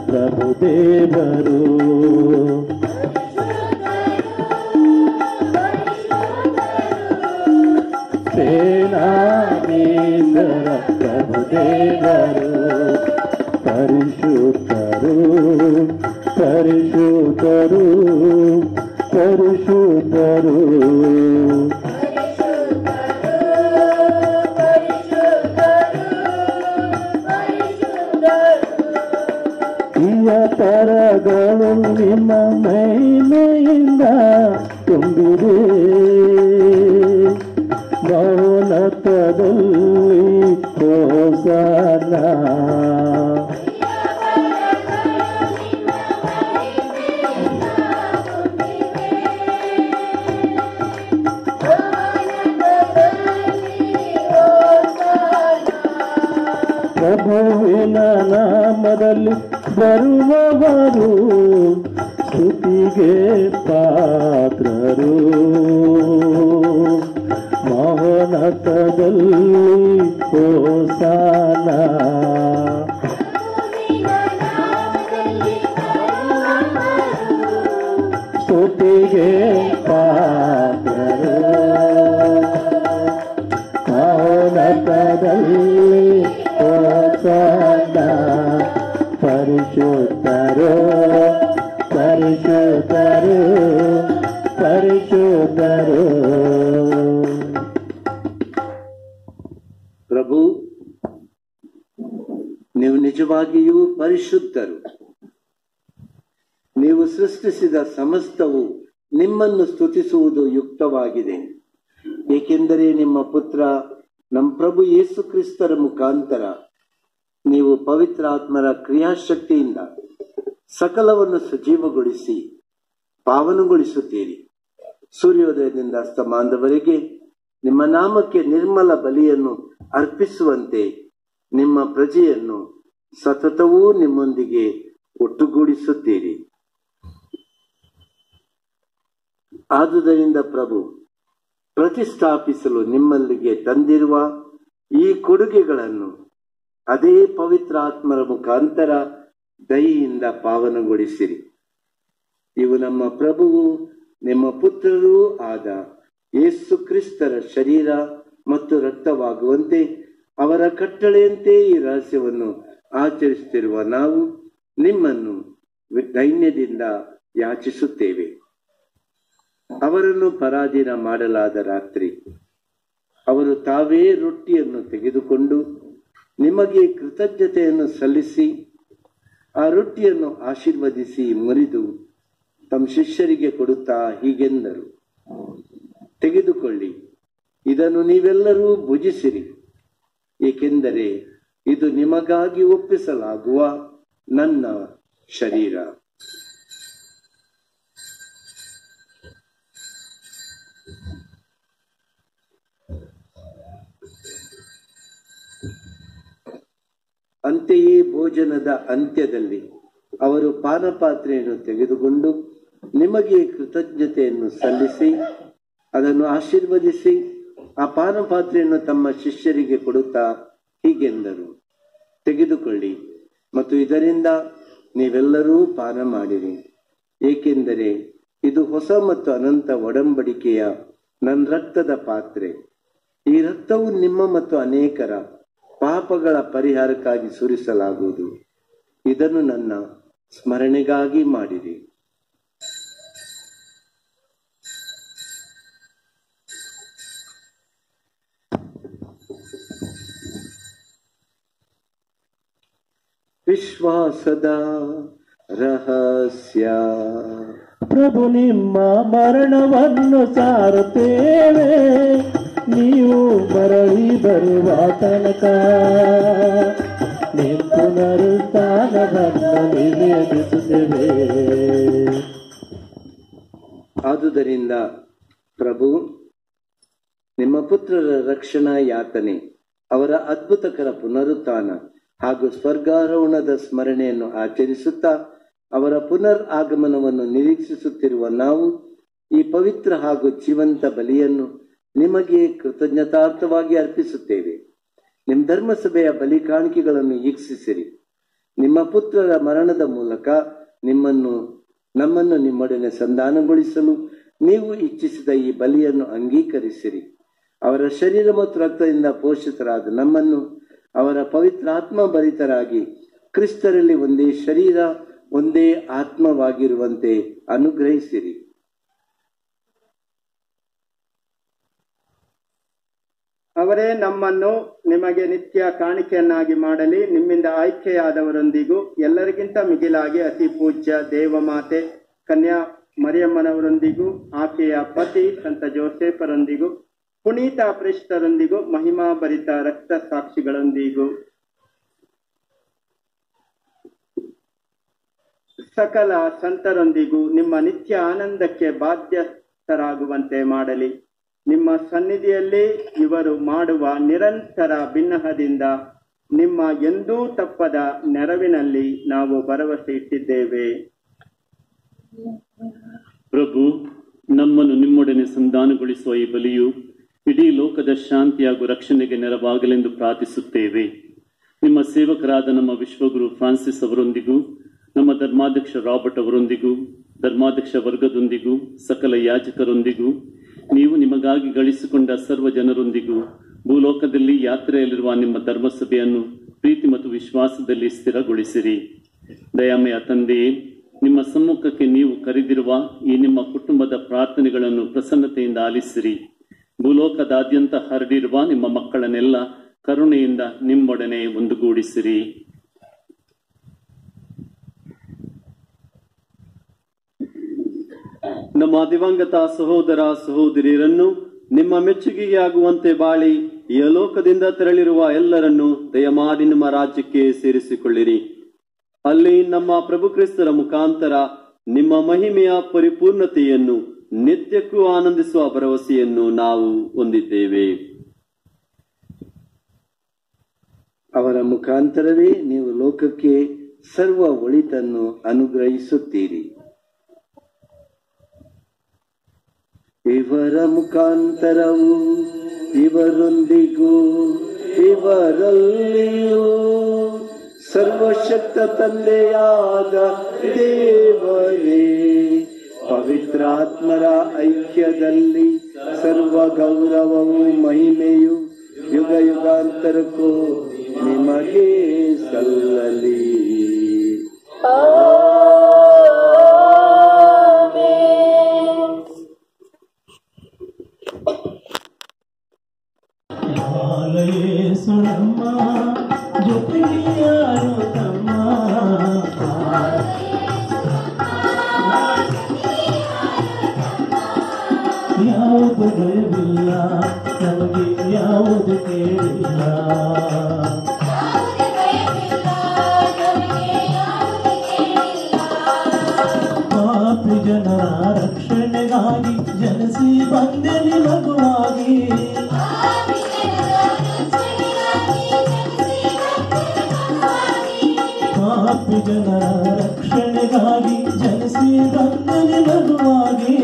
ಪ್ರಭುದೇವರು. ಸೇನಾಧೀಶ್ವರ ಪ್ರಭುದೇವರು. ಪರಿಶುದ್ಧರು ಪರಿಶುದ್ಧರು ಪರಿಶುದ್ಧರು. ತರಗಳು ನಿಮ್ಮ ಮಹಿಮೆಯಿಂದ ತುಂಬಿದೆ. ಮೌನತದಲ್ಲಿ ಹೋಸನ. ಪ್ರಭುವಿನ ನಾಮದಲ್ಲಿ ಬರುವವರು ಸ್ತುತಿಗೆ ಪಾತ್ರರು. ಮಹೋನ್ನತದಲ್ಲಿ ಹೋಸನ. ಸ್ತುತಿಗೆ ಪಾತ್ರರು. ಮಹೋನ್ನತದಲ್ಲಿ ಹೋಸನ. ಪರಿಶುದ್ಧರು ಪರಿಶುದ್ಧರು ಪರಿಶುದ್ಧರು. ಪ್ರಭು, ನೀವು ನಿಜವಾಗಿಯೂ ಪರಿಶುದ್ಧರು. ನೀವು ಸೃಷ್ಟಿಸಿದ ಸಮಸ್ತವು ನಿಮ್ಮನ್ನು ಸ್ತುತಿಸುವುದು ಯುಕ್ತವಾಗಿದೆ. ಏಕೆಂದರೆ ನಿಮ್ಮ ಪುತ್ರ ನಮ್ಮ ಪ್ರಭು ಯೇಸು ಕ್ರಿಸ್ತರ ಮುಖಾಂತರ ನೀವು ಪವಿತ್ರಾತ್ಮರ ಕ್ರಿಯಾಶಕ್ತಿಯಿಂದ ಸಕಲವನ್ನು ಸಜೀವಗೊಳಿಸಿ ಪಾವನಗೊಳಿಸುತ್ತೀರಿ. ಸೂರ್ಯೋದಯದಿಂದ ಅಸ್ತಮಾನದವರೆಗೆ ನಿಮ್ಮ ನಾಮಕ್ಕೆ ನಿರ್ಮಲ ಬಲಿಯನ್ನು ಅರ್ಪಿಸುವಂತೆ ನಿಮ್ಮ ಪ್ರಜೆಯನ್ನು ಸತತವೂ ನಿಮ್ಮೊಂದಿಗೆ ಒಟ್ಟುಗೂಡಿಸುತ್ತೀರಿ. ಆದುದರಿಂದ ಪ್ರಭು, ಪ್ರತಿಷ್ಠಾಪಿಸಲು ನಿಮ್ಮಲ್ಲಿಗೆ ತಂದಿರುವ ಈ ಕೊಡುಗೆಗಳನ್ನು ಅದೇ ಪವಿತ್ರಾತ್ಮರ ಮುಖಾಂತರ ದಯೆಯಿಂದ ಪಾವನಗೊಳಿಸಿರಿ. ಇವು ನಮ್ಮ ಪ್ರಭುವು ನಿಮ್ಮ ಪುತ್ರರೂ ಆದ ಯೇಸು ಕ್ರಿಸ್ತರ ಶರೀರ ಮತ್ತು ರಕ್ತವಾಗುವಂತೆ ಅವರ ಕಟ್ಟಳೆಯಂತೆ ಈ ರಹಸ್ಯವನ್ನು ಆಚರಿಸುತ್ತಿರುವ ನಾವು ನಿಮ್ಮನ್ನು ದೈನ್ಯದಿಂದ ಯಾಚಿಸುತ್ತೇವೆ. ಅವರನ್ನು ಪರಾಧೀನ ಮಾಡಲಾದ ರಾತ್ರಿ ಅವರು ತಾವೇ ರೊಟ್ಟಿಯನ್ನು ತೆಗೆದುಕೊಂಡು ನಿಮಗೆ ಕೃತಜ್ಞತೆಯನ್ನು ಸಲ್ಲಿಸಿ ಆ ರೊಟ್ಟಿಯನ್ನು ಆಶೀರ್ವದಿಸಿ ಮುರಿದು ತಮ್ಮ ಶಿಷ್ಯರಿಗೆ ಕೊಡುತ್ತಾ ಹೀಗೆಂದರು, ತೆಗೆದುಕೊಳ್ಳಿ, ಇದನ್ನು ನೀವೆಲ್ಲರೂ ಭುಜಿಸಿರಿ, ಏಕೆಂದರೆ ಇದು ನಿಮಗಾಗಿ ಒಪ್ಪಿಸಲಾಗುವ ನನ್ನ ಶರೀರ. ಅಂತೆಯೇ ಭೋಜನದ ಅಂತ್ಯದಲ್ಲಿ ಅವರು ಪಾನಪಾತ್ರೆಯನ್ನು ತೆಗೆದುಕೊಂಡು ನಿಮಗೆ ಕೃತಜ್ಞತೆಯನ್ನು ಸಲ್ಲಿಸಿ ಅದನ್ನು ಆಶೀರ್ವದಿಸಿ ಆ ಪಾನಪಾತ್ರೆಯನ್ನು ತಮ್ಮ ಶಿಷ್ಯರಿಗೆ ಕೊಡುತ್ತಾ ಹೀಗೆಂದರು, ತೆಗೆದುಕೊಳ್ಳಿ ಮತ್ತು ಇದರಿಂದ ನೀವೆಲ್ಲರೂ ಪಾನ ಮಾಡಿರಿ, ಏಕೆಂದರೆ ಇದು ಹೊಸ ಮತ್ತು ಅನಂತ ಒಡಂಬಡಿಕೆಯ ನನ್ನ ರಕ್ತದ ಪಾತ್ರೆ. ಈ ರಕ್ತವು ನಿಮ್ಮ ಮತ್ತು ಅನೇಕರ ಪಾಪಗಳ ಪರಿಹಾರಕ್ಕಾಗಿ ಸುರಿಸಲಾಗುವುದು. ಇದನ್ನು ನನ್ನ ಸ್ಮರಣೆಗಾಗಿ ಮಾಡಿರಿ. ವಿಶ್ವಾಸದ ರಹಸ್ಯ. ಪ್ರಭು ನಿಮ್ಮ ಮರಣವನ್ನು ಸಾರುತ್ತೇವೆ, ನೀವು ಮರಳಿ ಬರುವ ತನಕ ನಿಮ್ಮ ಪುನರುತ್ಥಾನವನ್ನು ನಿವೇದಿಸುತ್ತೇವೆ. ಆದುದರಿಂದ ಪ್ರಭು ನಿಮ್ಮ ಪುತ್ರರ ರಕ್ಷಣಾ ಯಾತನೆ, ಅವರ ಅದ್ಭುತಕರ ಪುನರುತ್ಥಾನ ಹಾಗೂ ಸ್ವರ್ಗಾರೋಹಣದ ಸ್ಮರಣೆಯನ್ನು ಆಚರಿಸುತ್ತಾ ಅವರ ಪುನರ್ ಆಗಮನವನ್ನು ನಿರೀಕ್ಷಿಸುತ್ತಿರುವ ನಾವು ಈ ಪವಿತ್ರ ಹಾಗೂ ಜೀವಂತ ಬಲಿಯನ್ನು ನಿಮಗೆ ಕೃತಜ್ಞತಾರ್ಥವಾಗಿ ಅರ್ಪಿಸುತ್ತೇವೆ. ನಿಮ್ಮ ಧರ್ಮಸಭೆಯ ಬಲಿ ಕಾಣಿಕೆಗಳನ್ನು ವೀಕ್ಷಿಸಿರಿ. ನಿಮ್ಮ ಪುತ್ರರ ಮರಣದ ಮೂಲಕ ನಮ್ಮನ್ನು ನಿಮ್ಮೊಡನೆ ಸಂಧಾನಗೊಳಿಸಲು ನೀವು ಇಚ್ಛಿಸಿದ ಈ ಬಲಿಯನ್ನು ಅಂಗೀಕರಿಸಿರಿ. ಅವರ ಶರೀರ ಮತ್ತು ರಕ್ತದಿಂದ ಪೋಷಿತರಾದ ನಮ್ಮನ್ನು ಅವರ ಪವಿತ್ರಾತ್ಮ ಭರಿತರಾಗಿ ಕ್ರಿಸ್ತರಲ್ಲಿ ಒಂದೇ ಶರೀರ ಒಂದೇ ಆತ್ಮವಾಗಿರುವಂತೆ ಅನುಗ್ರಹಿಸಿರಿ. ಅವರೇ ನಮ್ಮನ್ನು ನಿಮಗೆ ನಿತ್ಯ ಕಾಣಿಕೆಯನ್ನಾಗಿ ಮಾಡಲಿ. ನಿಮ್ಮಿಂದ ಆಯ್ಕೆಯಾದವರೊಂದಿಗೂ ಎಲ್ಲರಿಗಿಂತ ಮಿಗಿಲಾಗಿ ಅತಿ ಪೂಜ್ಯ ದೇವಮಾತೆ ಕನ್ಯಾ ಮರಿಯಮ್ಮನವರೊಂದಿಗೂ ಆಕೆಯ ಪತಿ ಸಂತ ಜೋಸೆಫರೊಂದಿಗೂ ಪುನೀತ ಪ್ರೇಷಿತರೊಂದಿಗೂ ಮಹಿಮಾಭರಿತ ರಕ್ತ ಸಾಕ್ಷಿಗಳೊಂದಿಗೂ ಸಕಲ ಸಂತರೊಂದಿಗೂ ನಿಮ್ಮ ನಿತ್ಯ ಆನಂದಕ್ಕೆ ಬಾಧ್ಯಸ್ಥರಾಗುವಂತೆ ಮಾಡಲಿ. ನಿಮ್ಮ ಸನ್ನಿಧಿಯಲ್ಲಿ ಇವರು ಮಾಡುವ ನಿರಂತರ ಬಿನ್ನಹದಿಂದ ನಿಮ್ಮ ಎಂದೂ ತಪ್ಪದ ನೆರವಿನಲ್ಲಿ ನಾವು ಭರವಸೆ ಇಟ್ಟಿದ್ದೇವೆ. ಪ್ರಭು, ನಮ್ಮನ್ನು ನಿಮ್ಮೊಡನೆ ಸಂಧಾನಗೊಳಿಸುವ ಈ ಬಲಿಯು ಇಡೀ ಲೋಕದ ಶಾಂತಿ ಹಾಗೂ ರಕ್ಷಣೆಗೆ ನೆರವಾಗಲೆಂದು ಪ್ರಾರ್ಥಿಸುತ್ತೇವೆ. ನಿಮ್ಮ ಸೇವಕರಾದ ನಮ್ಮ ವಿಶ್ವಗುರು ಫ್ರಾನ್ಸಿಸ್ ಅವರೊಂದಿಗೂ, ನಮ್ಮ ಧರ್ಮಾಧ್ಯಕ್ಷ ರಾಬರ್ಟ್ ಅವರೊಂದಿಗೂ, ಧರ್ಮಾಧ್ಯಕ್ಷ ವರ್ಗದೊಂದಿಗೂ, ಸಕಲ ಯಾಜಕರೊಂದಿಗೂ, ನೀವು ನಿಮಗಾಗಿ ಗಳಿಸಿಕೊಂಡ ಸರ್ವ ಜನರೊಂದಿಗೂ, ಭೂಲೋಕದಲ್ಲಿ ಯಾತ್ರೆಯಲ್ಲಿರುವ ನಿಮ್ಮ ಧರ್ಮಸಭೆಯನ್ನು ಪ್ರೀತಿ ಮತ್ತು ವಿಶ್ವಾಸದಲ್ಲಿ ಸ್ಥಿರಗೊಳಿಸಿರಿ. ದಯಾಮಯ ತಂದೆಯೇ, ನಿಮ್ಮ ಸಮ್ಮುಖಕ್ಕೆ ನೀವು ಕರೆದಿರುವ ಈ ನಿಮ್ಮ ಕುಟುಂಬದ ಪ್ರಾರ್ಥನೆಗಳನ್ನು ಪ್ರಸನ್ನತೆಯಿಂದ ಆಲಿಸಿರಿ. ಭೂಲೋಕದಾದ್ಯಂತ ಹರಡಿರುವ ನಿಮ್ಮ ಮಕ್ಕಳನ್ನೆಲ್ಲ ಕರುಣೆಯಿಂದ ನಿಮ್ಮೊಡನೆ ಒಂದುಗೂಡಿಸಿರಿ. ನಮ್ಮ ದಿವಂಗತ ಸಹೋದರ ಸಹೋದರಿಯರನ್ನು ನಿಮ್ಮ ಮೆಚ್ಚುಗೆಗೆ ಆಗುವಂತೆ ಬಾಳಿ ಈ ಲೋಕದಿಂದ ತೆರಳಿರುವ ಎಲ್ಲರನ್ನು ದಯಮಾಡಿ ನಿಮ್ಮ ರಾಜ್ಯಕ್ಕೆ ಸೇರಿಸಿಕೊಳ್ಳಿರಿ. ಅಲ್ಲಿ ನಮ್ಮ ಪ್ರಭು ಕ್ರಿಸ್ತರ ಮುಖಾಂತರ ನಿಮ್ಮ ಮಹಿಮೆಯ ಪರಿಪೂರ್ಣತೆಯನ್ನು ನಿತ್ಯಕ್ಕೂ ಆನಂದಿಸುವ ಭರವಸೆಯನ್ನು ನಾವು ಹೊಂದಿದ್ದೇವೆ. ಅವರ ಮುಖಾಂತರವೇ ನೀವು ಲೋಕಕ್ಕೆ ಸರ್ವ ಒಳಿತನ್ನು ಅನುಗ್ರಹಿಸುತ್ತೀರಿ. ಇವರ ಮುಖಾಂತರವು ಇವರೊಂದಿಗೂ ಇವರಲ್ಲಿಯೂ ಸರ್ವಶಕ್ತ ತಂದೆಯಾದ ದೇವರೇ, ಪವಿತ್ರಾತ್ಮರ ಐಕ್ಯದಲ್ಲಿ ಸರ್ವ ಗೌರವವು ಮಹಿಮೆಯು ಯುಗ ಯುಗಾಂತರಕ್ಕೂ ನಿಮಗೆ ಸಲ್ಲಲಿ. ಸುಳಮ್ಮ ಜೊತೆಗೆ ಯಾರು ತಮ್ಮ, ಯಾವುದು ಭಯವಿಲ್ಲ ನಮಗೆ, ಯಾವುದು ಕೇಳಿಲ್ಲ. ಪಾಪಿ ಜನರ ರಕ್ಷಣೆಗಾಗಿ ಜನಿಸಿ ಬಂದೆನಿ ಮಗುವಾಗಿ, ಪಾಪಿ ಜನರ ರಕ್ಷಣೆಗಾಗಿ ಜನಿಸಿ ಬಂದೆನಿ ಮಗುವಾಗಿ.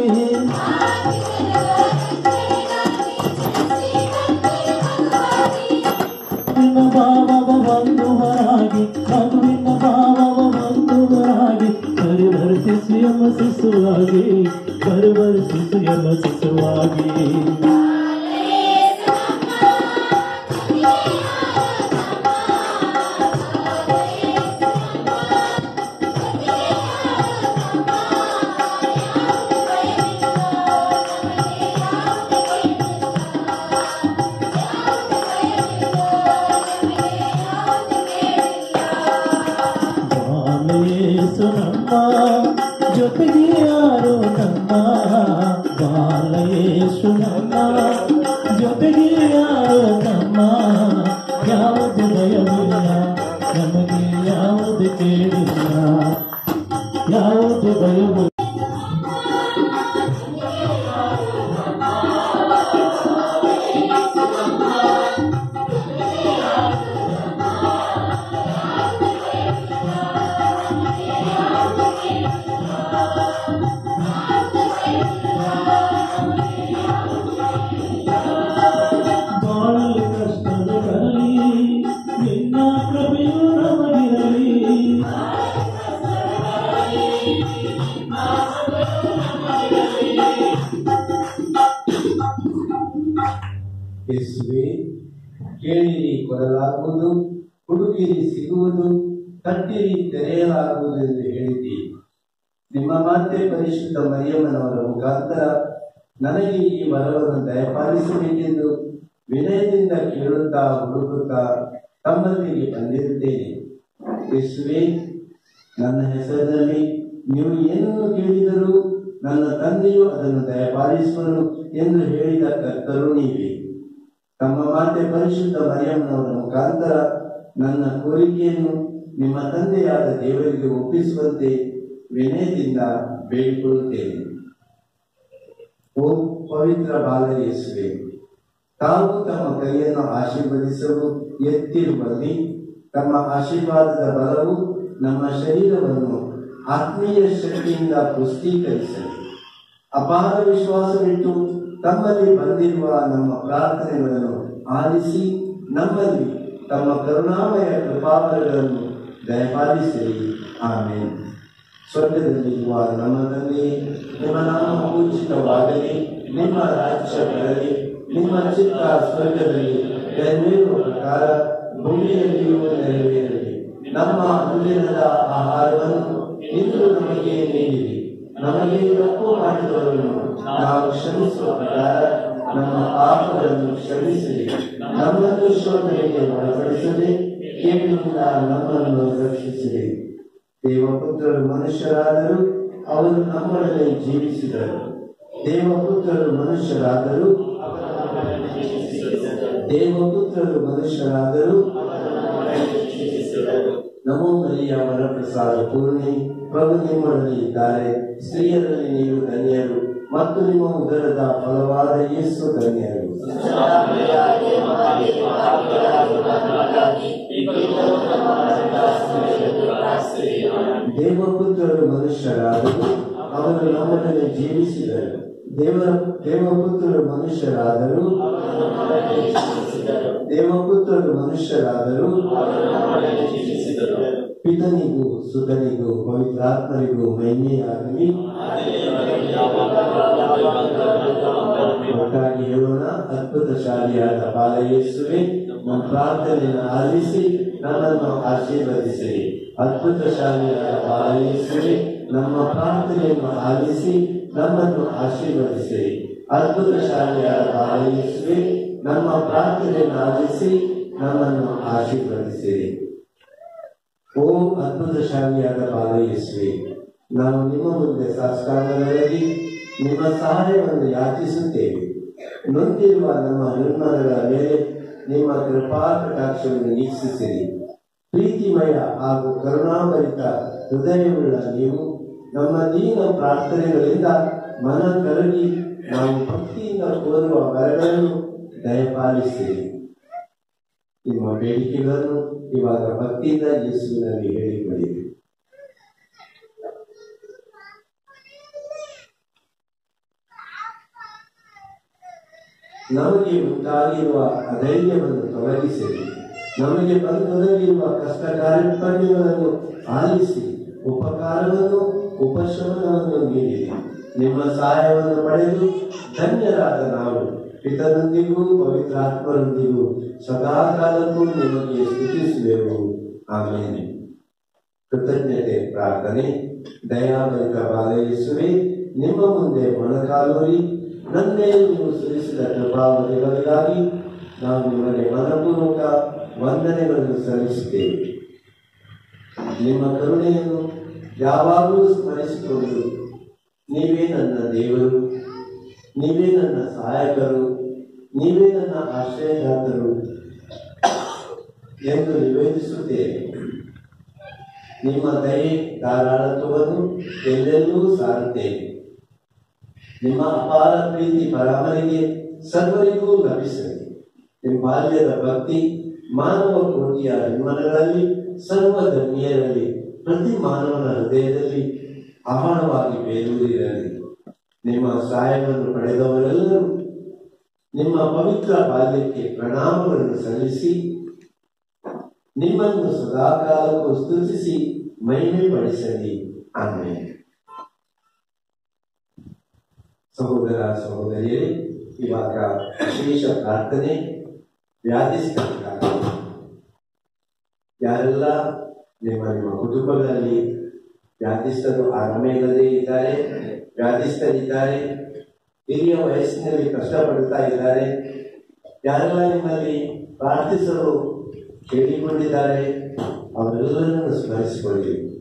ಭಾವವ ಬಂಧುವರಾಗಿ ಮಗುವಿನ ಭಾವವ ಬಂಧುವರಾಗಿ ಪರಿವರ್ತಿಸಿ ಎಂಬ ಶಿಶುವಾಗಿ, ಪರಿವರ್ತಿಸಿ ಎಂಬ ಶಿಶುವಾಗಿ. ಜೊತೆಗೆ ಯಾರು ನಮ್ಮ ಬಾಲ ಯೇಸು ನಮ್ಮ ಜೊತೆಗೆ ಯಾರು ನಮ್ಮ ಯಾವುದೇ ಭಯವಿಲ್ಲ ನಮಗೆ ಯಾವುದೇ ಕೇಳಿಲ್ಲ ಯಾವುದೇ ಭಯವಿಲ್ಲ ಯೇಸುವೇ, ಕೇಳಿರಿ ಕೊಡಲಾಗುವುದು, ಹುಡುಕಿರಿ ಸಿಗುವುದು, ತಟ್ಟಿರಿ ತೆರೆಯಲಾಗುವುದು ಎಂದು ಹೇಳಿದ್ದೀರಿ. ನಿಮ್ಮ ಮಾತೆ ಪರಿಶುದ್ಧ ಮರಿಯಮ್ಮನವರ ಮುಖಾಂತರ ನನಗೆ ಈ ವರವನ್ನು ದಯಪಾಲಿಸಬೇಕೆಂದು ವಿನಯದಿಂದ ಕೇಳುತ್ತಾ ಹುಡುಕುತ್ತಾ ತಮ್ಮಲ್ಲಿಗೆ ಬಂದಿರುತ್ತೇನೆ. ಯೇಸುವೇ, ನನ್ನ ಹೆಸರಿನಲ್ಲಿ ನೀವು ಏನನ್ನು ಕೇಳಿದರೂ ನನ್ನ ತಂದೆಯು ಅದನ್ನು ದಯಪಾಲಿಸುವನು ಎಂದು ಹೇಳಿದ ಕರ್ತರು ನೀವೇ. ತಮ್ಮ ಮಾತೆ ಪರಿಶುದ್ಧ ಮರಿಯಮ್ಮನವರ ಮುಖಾಂತರ ನನ್ನ ಕೋರಿಕೆಯನ್ನು ನಿಮ್ಮ ತಂದೆಯಾದ ದೇವರಿಗೆ ಒಪ್ಪಿಸುವಂತೆ ವಿನಯದಿಂದ ಬೇಡಿಕೊಳ್ಳುತ್ತೇನೆ. ಓ ಪವಿತ್ರ ಬಾಲ ಯೇಸುವೆ, ತಾವು ತಮ್ಮ ಕೈಯನ್ನು ಆಶೀರ್ವದಿಸಲು ಎತ್ತಿರುವಲ್ಲಿ ತಮ್ಮ ಆಶೀರ್ವಾದದ ಬಲವು ನಮ್ಮ ಶರೀರವನ್ನು ಆತ್ಮೀಯ ಶಕ್ತಿಯಿಂದ ಪುಷ್ಟೀಕರಿಸಲಿ. ಅಪಾರ ವಿಶ್ವಾಸವಿಟ್ಟು ತಮ್ಮಲ್ಲಿ ಬಂದಿರುವ ನಮ್ಮ ಪ್ರಾರ್ಥನೆಗಳನ್ನು ಆಲಿಸಿ ನಮ್ಮಲ್ಲಿ ತಮ್ಮ ಕರುಣಾಮಯ ಕೃಪಾವರಗಳನ್ನು ದಯಪಾಲಿಸಿರಿ. ಆಮೇಲೆ ಸ್ವರ್ಗದಲ್ಲಿರುವ ನಮ್ಮ ತಂದೆ, ನಿಮ್ಮ ನಾಮ ಪೂಜಿತವಾಗಲಿ, ನಿಮ್ಮ ರಾಜ್ಯ ಬರಲಿ, ನಿಮ್ಮ ಚಿತ್ತ ಸ್ವರ್ಗದಲ್ಲಿ ನೆರವೇರುವ ಪ್ರಕಾರ ಭೂಮಿಯಲ್ಲಿಯೂ ನೆರವೇರಲಿ. ನಮ್ಮ ಅನುದಿನದ ಆಹಾರವನ್ನು ಇಂದು ನಮಗೆ ನೀಡಿರಿ. ನಮಗೆ ತಪ್ಪು ಮಾಡಿದವರನ್ನು ನಾವು ಕ್ಷಮಿಸುವ ಪ್ರಕಾರ ನಮ್ಮ ಪಾಪಗಳನ್ನು ಕ್ಷಮಿಸಿರಿ. ನಮ್ಮನ್ನು ಶೋಧನೆಗೆ ಒಳಪಡಿಸದೆ ಕೇಳಿನಿಂದ ನಮ್ಮನ್ನು ರಕ್ಷಿಸಿರಿ. ದೇವಪುತ್ರರು ಮನುಷ್ಯರಾದರೂ ಅವರು ನಮ್ಮೊಡನೆ ಜೀವಿಸಿದರು. ದೇವಪುತ್ರರು ಮನುಷ್ಯರಾದರೂ ನಮೋ ಮರಿಯ ವರಪ್ರಸಾದ ಪೂರ್ಣಿ, ಪ್ರಭು ನಿಮ್ಮೊಡನೆ ಇದ್ದಾರೆ. ಸ್ತ್ರೀಯರಲ್ಲಿ ನೀವು ಧನ್ಯರು ಮತ್ತು ನಿಮ್ಮ ಉದರದ ಫಲವಾದ ಯೇಸು ಧನ್ಯರು. ದೇವಪುತ್ರರು ಮನುಷ್ಯರಾದರೂ ಅವರು ನಮ್ಮೊಡನೆ ಜೀವಿಸಿದರು. ದೇವಪುತ್ರರು ಮನುಷ್ಯರಾದರೂ ಪಿತನಿಗೂ ಸುತನಿಗೂ ಪವಿತ್ರಾತ್ಮರಿಗೂ ಮಹಿಮೆಯಾಗಲಿ. ಒಟ್ಟಾಗಿ ಹೇಳೋಣ. ಅದ್ಭುತಶಾಲಿಯಾದ ಬಾಲ ಯೇಸುವೆ, ನಮ್ಮ ಪ್ರಾರ್ಥನೆಯನ್ನು ಆಲಿಸಿ ನಮ್ಮನ್ನು ಆಶೀರ್ವದಿಸಿರಿ. ಅದ್ಭುತಶಾಲಿಯಾದ ಬಾಲ ಯೇಸುವೆ, ನಮ್ಮ ಪ್ರಾರ್ಥನೆಯನ್ನು ಆಲಿಸಿ ನಮ್ಮನ್ನು ಆಶೀರ್ವದಿಸಿರಿ. ಅದ್ಭುತಶಾಲಿಯಾದ ಬಾಲ ಯೇಸುವೆ, ನಮ್ಮ ಪ್ರಾರ್ಥನೆಯನ್ನು ಆಲಿಸಿ ನಮ್ಮನ್ನು ಆಶೀರ್ವದಿಸಿರಿ. ಓ ಅದ್ಭುತಶಾಲಿಯಾದ ಬಾಲ ಯೇಸುವೆ, ನಾವು ನಿಮ್ಮ ಮುಂದೆ ಸಾಷ್ಟಾಂಗವಾಗಿ ನಿಮ್ಮ ಸಹಾಯವನ್ನು ಯಾಚಿಸುತ್ತೇವೆ. ನೊಂದಿರುವ ನಮ್ಮ ನಿರ್ಮಲಗಳ ಮೇಲೆ ನಿಮ್ಮ ಕೃಪಾ ಕಟಾಕ್ಷವನ್ನು ವೀಕ್ಷಿಸಿರಿ. ಪ್ರೀತಿಮಯ ಹಾಗೂ ಕರುಣಾಭರಿತ ಹೃದಯವುಳ್ಳ ನೀವು ನಮ್ಮ ದೀನ ಪ್ರಾರ್ಥನೆಗಳಿಂದ ಮನ ಕರಗಿ ನಾವು ಭಕ್ತಿಯಿಂದ ಕೋರುವ ವರಗಳನ್ನು ದಯಪಾಲಿಸಿರಿ. ನಿಮ್ಮ ಬೇಡಿಕೆಗಳನ್ನು ಇವಾಗ ಭಕ್ತಿಯಿಂದ ಯೇಸುವಿನಲ್ಲಿ ಹೇಳಿಕೊಳ್ಳಿರಿ. ನಮಗೆ ಉಂಟಾಗಿರುವ ಅಧೈರ್ಯವನ್ನು ತೊಲಗಿಸಿರಿ. ನಮಗೆ ಬಂದೊದಗಿರುವ ಕಷ್ಟ ಕಾರ್ಯಗಳನ್ನು ಆಲಿಸಿ ಉಪಕಾರವನ್ನು ಉಪಶಮನವನ್ನು ನೀಡಿರಿ. ನಿಮ್ಮ ಸಹಾಯವನ್ನು ಪಡೆದು ಧನ್ಯರಾದ ನಾವು ಪಿತನೊಂದಿಗೂ ಪವಿತ್ರಾತ್ಮರೊಂದಿಗೂ ಸದಾಕಾಲಕ್ಕೂ ನಿಮಗೆ ಸ್ತುತಿಸುವೆವು. ಆಮೇಲೆ ಕೃತಜ್ಞತೆ ಪ್ರಾರ್ಥನೆ. ದಯಾಭರಿತ ಬಾಲ ಯೇಸುವೆ, ನಿಮ್ಮ ಮುಂದೆ ಮೊಣಕಾಲೂರಿ ನನ್ನೇ ನೀವು ಸುರಿಸಿದ ಕೃಪಾವಧಿಗಳಿಗಾಗಿ ನಾವು ನಿಮಗೆ ಮನಪೂರ್ವಕ ವಂದನೆಗಳನ್ನು ಸಲ್ಲಿಸುತ್ತೇವೆ. ನಿಮ್ಮ ಕರುಣೆಯನ್ನು ಯಾವಾಗಲೂ ಸ್ಮರಿಸಿಕೊಂಡು ನೀವೇ ನನ್ನ ದೇವರು, ನೀವೇ ನನ್ನ ಸಹಾಯಕರು, ನೀವೇ ನನ್ನ ಆಶ್ರಯದಾತರು ಎಂದು ನಿವೇದಿಸುತ್ತೇನೆ. ನಿಮ್ಮ ದಯೆ ಧಾರಾಳತ್ವವನ್ನು ಎಲ್ಲೆಲ್ಲೂ ಸಾರುತ್ತೇನೆ. ನಿಮ್ಮ ಅಪಾರ ಪ್ರೀತಿ ಪರಾಮರಿಗೆ ಸರ್ವರಿಗೂ ಲಭಿಸಲಿ. ನಿಮ್ಮ ಬಾಲ್ಯದ ಭಕ್ತಿ ಮಾನವ ಕೋಟಿಯ ಅಭಿಮಾನಗಳಲ್ಲಿ ಸರ್ವ ಧರ್ಮೀಯರಲ್ಲಿ ಪ್ರತಿ ಮಾನವನ ಹೃದಯದಲ್ಲಿ ಆಹಾರವಾಗಿ ಬೇರೂರಿರಲಿ. ನಿಮ್ಮ ಸಹಾಯವನ್ನು ಪಡೆದವರೆಲ್ಲರೂ ನಿಮ್ಮ ಪವಿತ್ರ ಬಾಲ್ಯಕ್ಕೆ ಪ್ರಣಾಮಗಳನ್ನು ಸಲ್ಲಿಸಿ ನಿಮ್ಮನ್ನು ಸದಾಕಾಲಕ್ಕೂ ಸ್ತುತಿಸಿ ಮಹಿಮೆ ಪಡಿಸಲಿ. ಆಮೇಲೆ ಸಹೋದರ ಸಹೋದರಿಯರೇ, ಇವಾಗ ವಿಶೇಷ ಪ್ರಾರ್ಥನೆ. ವ್ಯಾಧಿಸ್ಥರಿದ್ದಾರೆ, ಯಾರೆಲ್ಲ ನಿಮ್ಮ ಕುಟುಂಬಗಳಲ್ಲಿ ವ್ಯಾಧಿಸ್ಥರು ಆರಾಮೇಗದೇ ಇದ್ದಾರೆ, ವ್ಯಾಧಿಸ್ಥರಿದ್ದಾರೆ, ಹಿರಿಯ ವಯಸ್ಸಿನಲ್ಲಿ ಕಷ್ಟಪಡ್ತಾ ಇದ್ದಾರೆ, ಯಾರೆಲ್ಲ ನಿಮ್ಮಲ್ಲಿ ಪ್ರಾರ್ಥಿಸಲು ಕೇಳಿಕೊಂಡಿದ್ದಾರೆ, ಅವರೆಲ್ಲರನ್ನು ಸ್ಮರಿಸಿಕೊಳ್ಳಿ.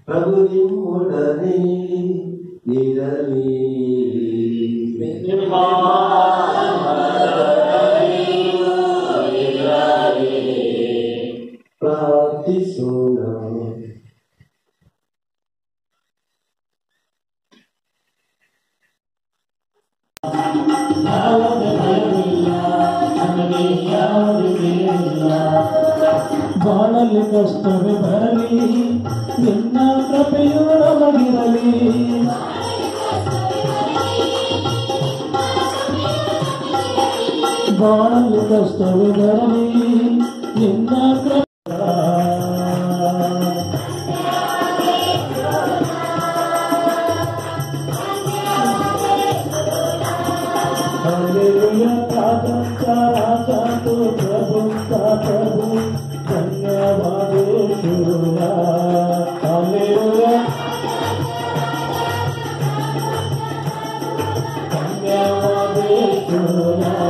ಪ್ರಭು ನಿಮ್ಮೊಡನೆ ಇರಲಿ. ಪ್ರಾರ್ಥಿಸೋಣ. ಬಾಳಲ್ಲಿ ಕಷ್ಟವೇ ಬರಲಿ, ನಿನ್ನ ಕೃಪೆಯು ನಮಗಿರಲಿ. ಬಾಳಲ್ಲಿ ಕಷ್ಟವೇ ಬರಲಿ, ನಿನ್ನ ಕೃಪೆ. प्रभु धन्यवादेश्वरा, हालेलुया धन्यवादेश्वरा.